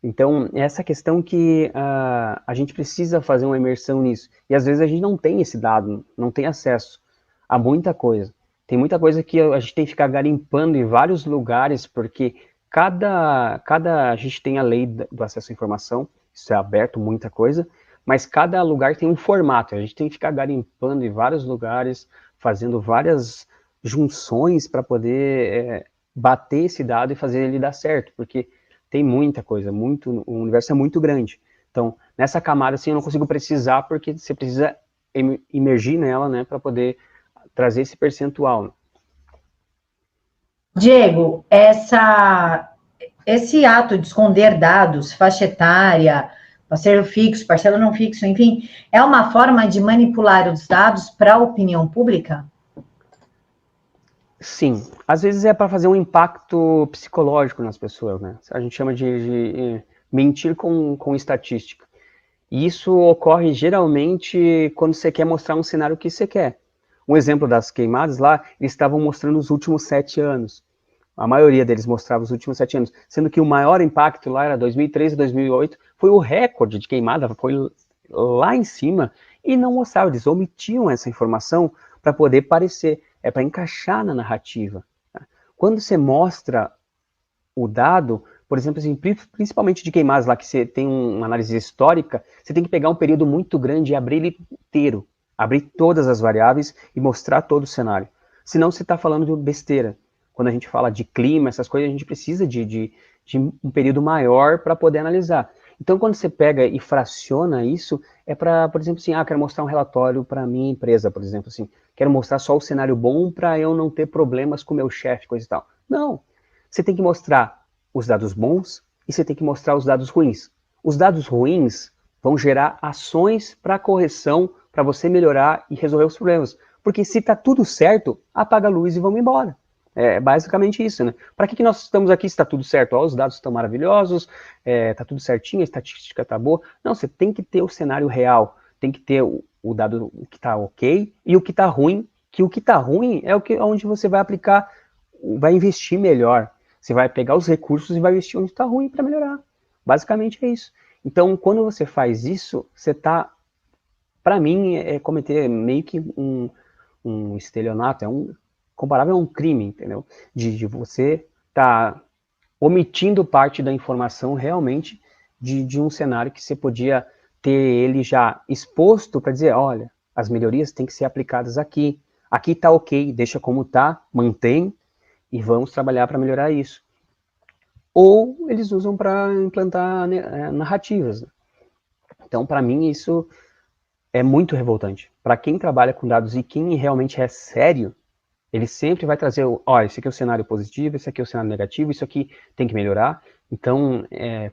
Então, essa questão que a gente precisa fazer uma imersão nisso. E às vezes a gente não tem esse dado, não tem acesso a muita coisa. Tem muita coisa que a gente tem que ficar garimpando em vários lugares, porque a gente tem a lei do acesso à informação, isso é aberto, muita coisa, mas cada lugar tem um formato, a gente tem que ficar garimpando em vários lugares, fazendo várias junções para poder bater esse dado e fazer ele dar certo, porque tem muita coisa, o universo é muito grande. Então, nessa camada, assim, eu não consigo precisar, porque você precisa imergir nela, né, para poder trazer esse percentual. Diego, esse ato de esconder dados, faixa etária, parceiro fixo, parceiro não fixo, enfim, é uma forma de manipular os dados para a opinião pública? Sim, às vezes é para fazer um impacto psicológico nas pessoas, né? A gente chama de mentir com estatística. E isso ocorre geralmente quando você quer mostrar um cenário que você quer. Um exemplo das queimadas lá, eles estavam mostrando os últimos 7 anos. A maioria deles mostrava os últimos 7 anos, sendo que o maior impacto lá era 2013 e 2008, foi o recorde de queimada, foi lá em cima, e não mostrava, eles omitiam essa informação para poder parecer, é para encaixar na narrativa. Tá? Quando você mostra o dado, por exemplo, assim, principalmente de queimadas lá, que você tem uma análise histórica, você tem que pegar um período muito grande e abrir ele inteiro, abrir todas as variáveis e mostrar todo o cenário. Senão você está falando de besteira. Quando a gente fala de clima, essas coisas, a gente precisa de um período maior para poder analisar. Então, quando você pega e fraciona isso, é para, por exemplo, assim, quero mostrar um relatório para a minha empresa, por exemplo, assim, quero mostrar só o cenário bom para eu não ter problemas com o meu chefe, coisa e tal. Não, você tem que mostrar os dados bons e você tem que mostrar os dados ruins. Os dados ruins vão gerar ações para correção, para você melhorar e resolver os problemas. Porque se está tudo certo, apaga a luz e vamos embora. É basicamente isso, né? Para que nós estamos aqui se está tudo certo? Os dados estão maravilhosos, está tudo certinho, a estatística está boa. Não, você tem que ter o cenário real, tem que ter o dado que está ok e o que está ruim, que o que está ruim é onde você vai aplicar, vai investir melhor. Você vai pegar os recursos e vai investir onde está ruim para melhorar. Basicamente é isso. Então, quando você faz isso, você está, para mim, cometer meio que um estelionato, comparável a um crime, entendeu? De você estar omitindo parte da informação realmente de um cenário que você podia ter ele já exposto para dizer, olha, as melhorias têm que ser aplicadas aqui. Aqui está ok, deixa como está, mantém, e vamos trabalhar para melhorar isso. Ou eles usam para implantar narrativas. Então, para mim, isso é muito revoltante. Para quem trabalha com dados e quem realmente é sério, ele sempre vai trazer, esse aqui é o cenário positivo, esse aqui é o cenário negativo, isso aqui tem que melhorar. Então,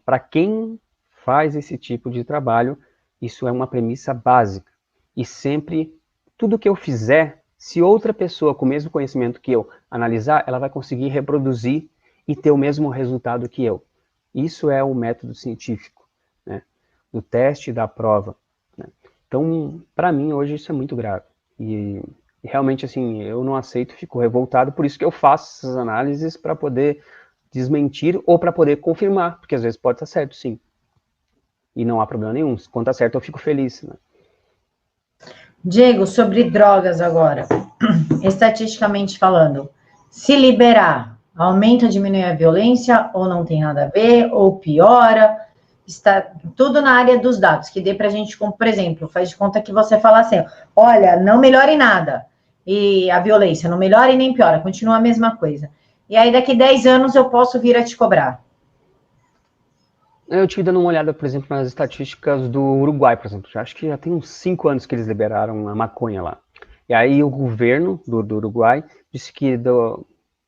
para quem faz esse tipo de trabalho, isso é uma premissa básica. E sempre, tudo que eu fizer, se outra pessoa com o mesmo conhecimento que eu analisar, ela vai conseguir reproduzir e ter o mesmo resultado que eu. Isso é o método científico, né? Do teste, da prova. Né? Então, para mim, hoje isso é muito grave. E realmente, assim, eu não aceito, fico revoltado, por isso que eu faço essas análises para poder desmentir ou para poder confirmar, porque às vezes pode estar certo, sim. E não há problema nenhum. Quando está certo, eu fico feliz, né? Diego, sobre drogas agora. Estatisticamente falando, se liberar, aumenta, diminui a violência, ou não tem nada a ver, ou piora? Está tudo na área dos dados, que dê para a gente, como, por exemplo, faz de conta que você fala assim, olha, não melhora em nada, e a violência não melhora e nem piora, continua a mesma coisa. E aí, daqui 10 anos, eu posso vir a te cobrar. Eu tive dando uma olhada, por exemplo, nas estatísticas do Uruguai, por exemplo. Acho que já tem uns 5 anos que eles liberaram a maconha lá. E aí o governo do Uruguai disse que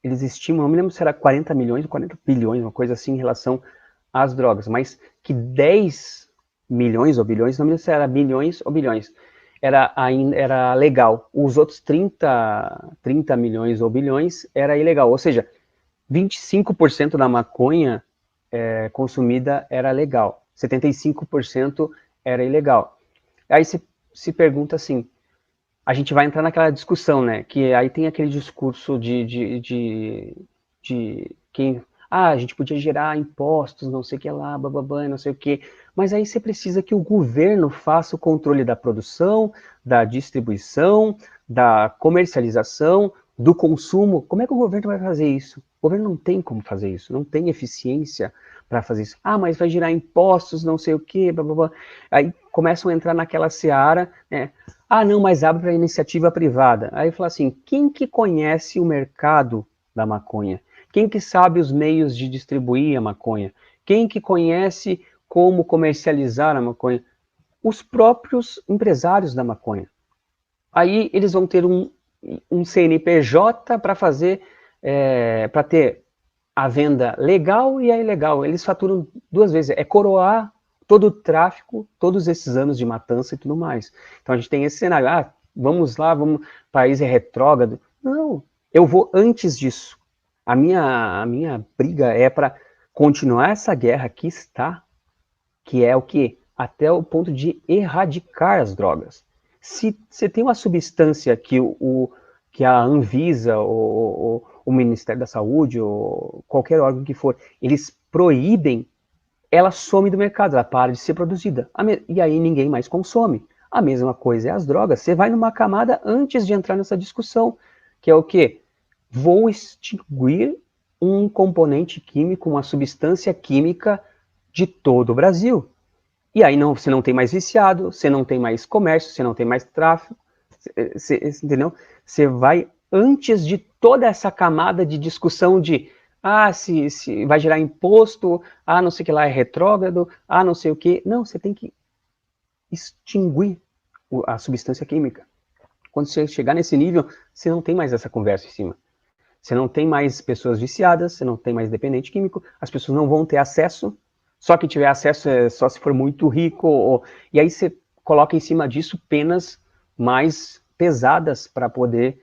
eles estimam, não me lembro se era 40 milhões ou 40 bilhões, uma coisa assim, em relação às drogas, mas que 10 milhões ou bilhões, não me lembro se era bilhões ou bilhões, era legal. Os outros 30 milhões ou bilhões era ilegal. Ou seja, 25% da maconha consumida era legal, 75% era ilegal. Aí se pergunta assim, a gente vai entrar naquela discussão, né, que aí tem aquele discurso de quem, a gente podia gerar impostos, não sei o que lá, bababá, não sei o que, mas aí você precisa que o governo faça o controle da produção, da distribuição, da comercialização, do consumo. Como é que o governo vai fazer isso? O governo não tem como fazer isso, não tem eficiência para fazer isso. Mas vai gerar impostos, não sei o quê, blá, blá, blá. Aí começam a entrar naquela seara, né? Não, mas abre para iniciativa privada. Aí fala assim, quem que conhece o mercado da maconha? Quem que sabe os meios de distribuir a maconha? Quem que conhece como comercializar a maconha? Os próprios empresários da maconha. Aí eles vão ter um CNPJ para fazer, para ter a venda legal e a ilegal. Eles faturam 2 vezes, coroar todo o tráfico, todos esses anos de matança e tudo mais. Então a gente tem esse cenário, vamos lá, país é retrógrado. Não, eu vou antes disso. A minha briga é para continuar essa guerra que está, que é o quê? Até o ponto de erradicar as drogas. Se você tem uma substância que a Anvisa, ou o Ministério da Saúde, ou qualquer órgão que for, eles proíbem, ela some do mercado, ela para de ser produzida. E aí ninguém mais consome. A mesma coisa é as drogas. Você vai numa camada antes de entrar nessa discussão, que é o quê? Vou extinguir um componente químico, uma substância química de todo o Brasil. E aí você não tem mais viciado, você não tem mais comércio, você não tem mais tráfico, entendeu? Você vai antes de toda essa camada de discussão de se vai gerar imposto, não sei o que lá é retrógrado, não sei o que. Não, você tem que extinguir a substância química. Quando você chegar nesse nível, você não tem mais essa conversa em cima. Você não tem mais pessoas viciadas, você não tem mais dependente químico, as pessoas não vão ter acesso, só que tiver acesso é só se for muito rico, e aí você coloca em cima disso penas mais pesadas para poder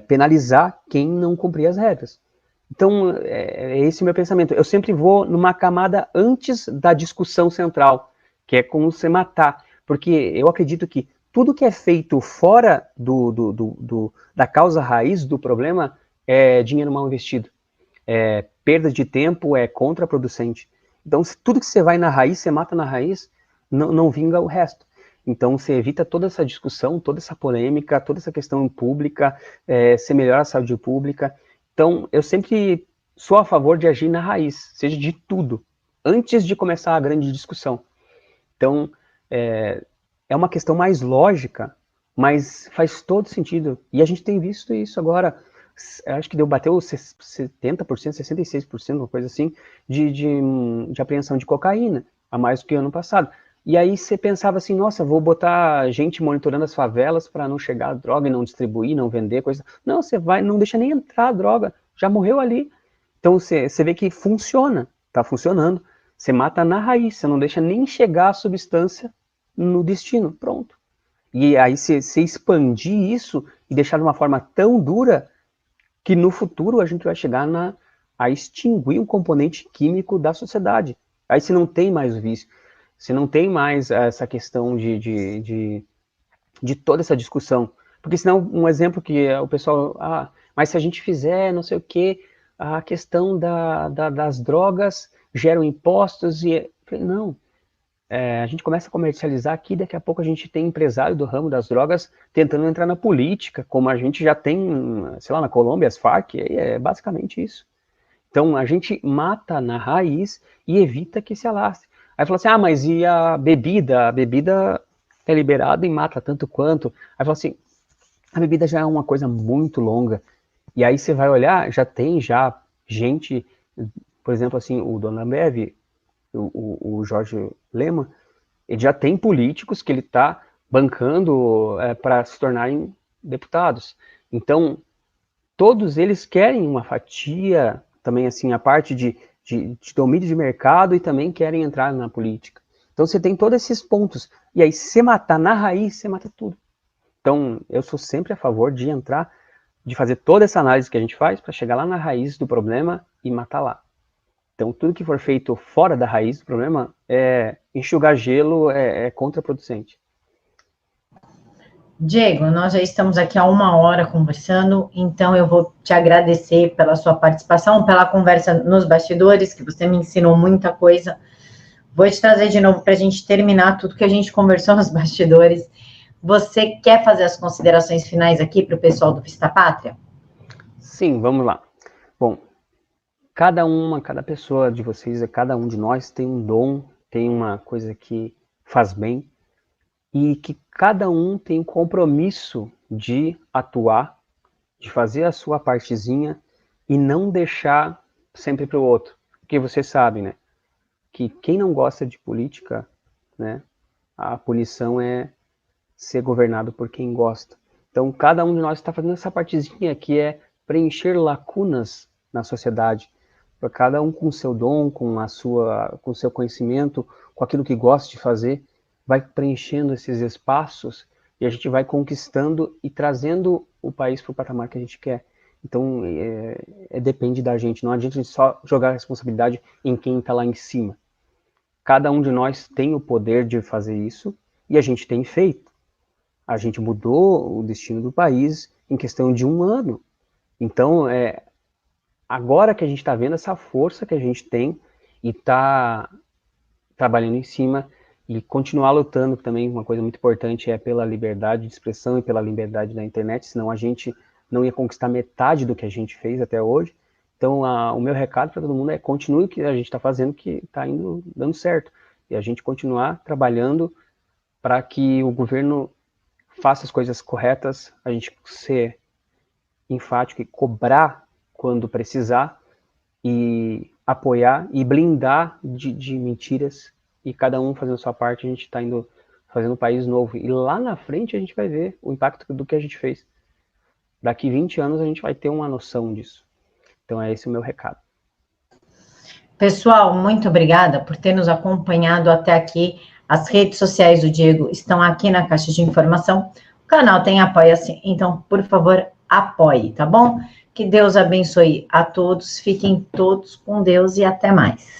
penalizar quem não cumprir as regras. Então, é esse o meu pensamento. Eu sempre vou numa camada antes da discussão central, que é como você matar. Porque eu acredito que tudo que é feito fora da causa raiz do problema é dinheiro mal investido. É perda de tempo, é contraproducente. Então, tudo que você vai na raiz, você mata na raiz, não vinga o resto. Então, você evita toda essa discussão, toda essa polêmica, toda essa questão pública, você melhora a saúde pública. Então, eu sempre sou a favor de agir na raiz, seja de tudo, antes de começar a grande discussão. Então, é uma questão mais lógica, mas faz todo sentido. E a gente tem visto isso agora, acho que bateu 70%, 66%, uma coisa assim, de apreensão de cocaína, a mais do que ano passado. E aí você pensava assim, nossa, vou botar gente monitorando as favelas para não chegar a droga e não distribuir, não vender, coisa. Não, você vai, não deixa nem entrar a droga, já morreu ali. Então você vê que funciona, tá funcionando. Você mata na raiz, você não deixa nem chegar a substância no destino, pronto. E aí você expandir isso e deixar de uma forma tão dura que no futuro a gente vai chegar a extinguir um componente químico da sociedade. Aí você não tem mais o vício. Você não tem mais essa questão de toda essa discussão. Porque senão, um exemplo que o pessoal, mas se a gente fizer não sei o que, a questão das drogas geram impostos e... Não, a gente começa a comercializar aqui, daqui a pouco a gente tem empresário do ramo das drogas tentando entrar na política, como a gente já tem, sei lá, na Colômbia, as Farc, é basicamente isso. Então, a gente mata na raiz e evita que se alastre. Aí fala assim, mas e a bebida? A bebida é liberada e mata tanto quanto. Aí fala assim, a bebida já é uma coisa muito longa. E aí você vai olhar, já tem gente, por exemplo, assim, o Dona Ambev, o Jorge Lema, ele já tem políticos que ele está bancando para se tornarem deputados. Então, todos eles querem uma fatia, também assim, a parte de domínio de mercado e também querem entrar na política. Então você tem todos esses pontos. E aí, se você matar na raiz, você mata tudo. Então, eu sou sempre a favor de entrar, de fazer toda essa análise que a gente faz para chegar lá na raiz do problema e matar lá. Então, tudo que for feito fora da raiz do problema, enxugar gelo é contraproducente. Diego, nós já estamos aqui há 1 hora conversando, então eu vou te agradecer pela sua participação, pela conversa nos bastidores, que você me ensinou muita coisa. Vou te trazer de novo para a gente terminar tudo que a gente conversou nos bastidores. Você quer fazer as considerações finais aqui para o pessoal do Vista Pátria? Sim, vamos lá. Bom, cada pessoa de vocês, cada um de nós tem um dom, tem uma coisa que faz bem, e que cada um tem um compromisso de atuar, de fazer a sua partezinha e não deixar sempre para o outro. Porque você sabe, né, que quem não gosta de política, né, a punição é ser governado por quem gosta. Então, cada um de nós está fazendo essa partezinha que é preencher lacunas na sociedade, para cada um com o seu dom, com o seu conhecimento, com aquilo que gosta de fazer, vai preenchendo esses espaços e a gente vai conquistando e trazendo o país para o patamar que a gente quer. Então, depende da gente, não adianta a gente só jogar a responsabilidade em quem está lá em cima. Cada um de nós tem o poder de fazer isso e a gente tem feito. A gente mudou o destino do país em questão de 1 ano. Então, agora que a gente está vendo essa força que a gente tem e está trabalhando em cima, e continuar lutando também. Uma coisa muito importante é pela liberdade de expressão e pela liberdade da internet, senão a gente não ia conquistar metade do que a gente fez até hoje. Então, o meu recado para todo mundo é: continue o que a gente está fazendo, que está indo dando certo, e a gente continuar trabalhando para que o governo faça as coisas corretas, a gente ser enfático e cobrar quando precisar, e apoiar e blindar de mentiras, e cada um fazendo a sua parte, a gente está indo fazendo um país novo. E lá na frente a gente vai ver o impacto do que a gente fez. Daqui 20 anos a gente vai ter uma noção disso. Então é esse o meu recado. Pessoal, muito obrigada por ter nos acompanhado até aqui. As redes sociais do Diego estão aqui na caixa de informação. O canal tem Apoia-se, então, por favor, apoie, tá bom? Que Deus abençoe a todos, fiquem todos com Deus e até mais.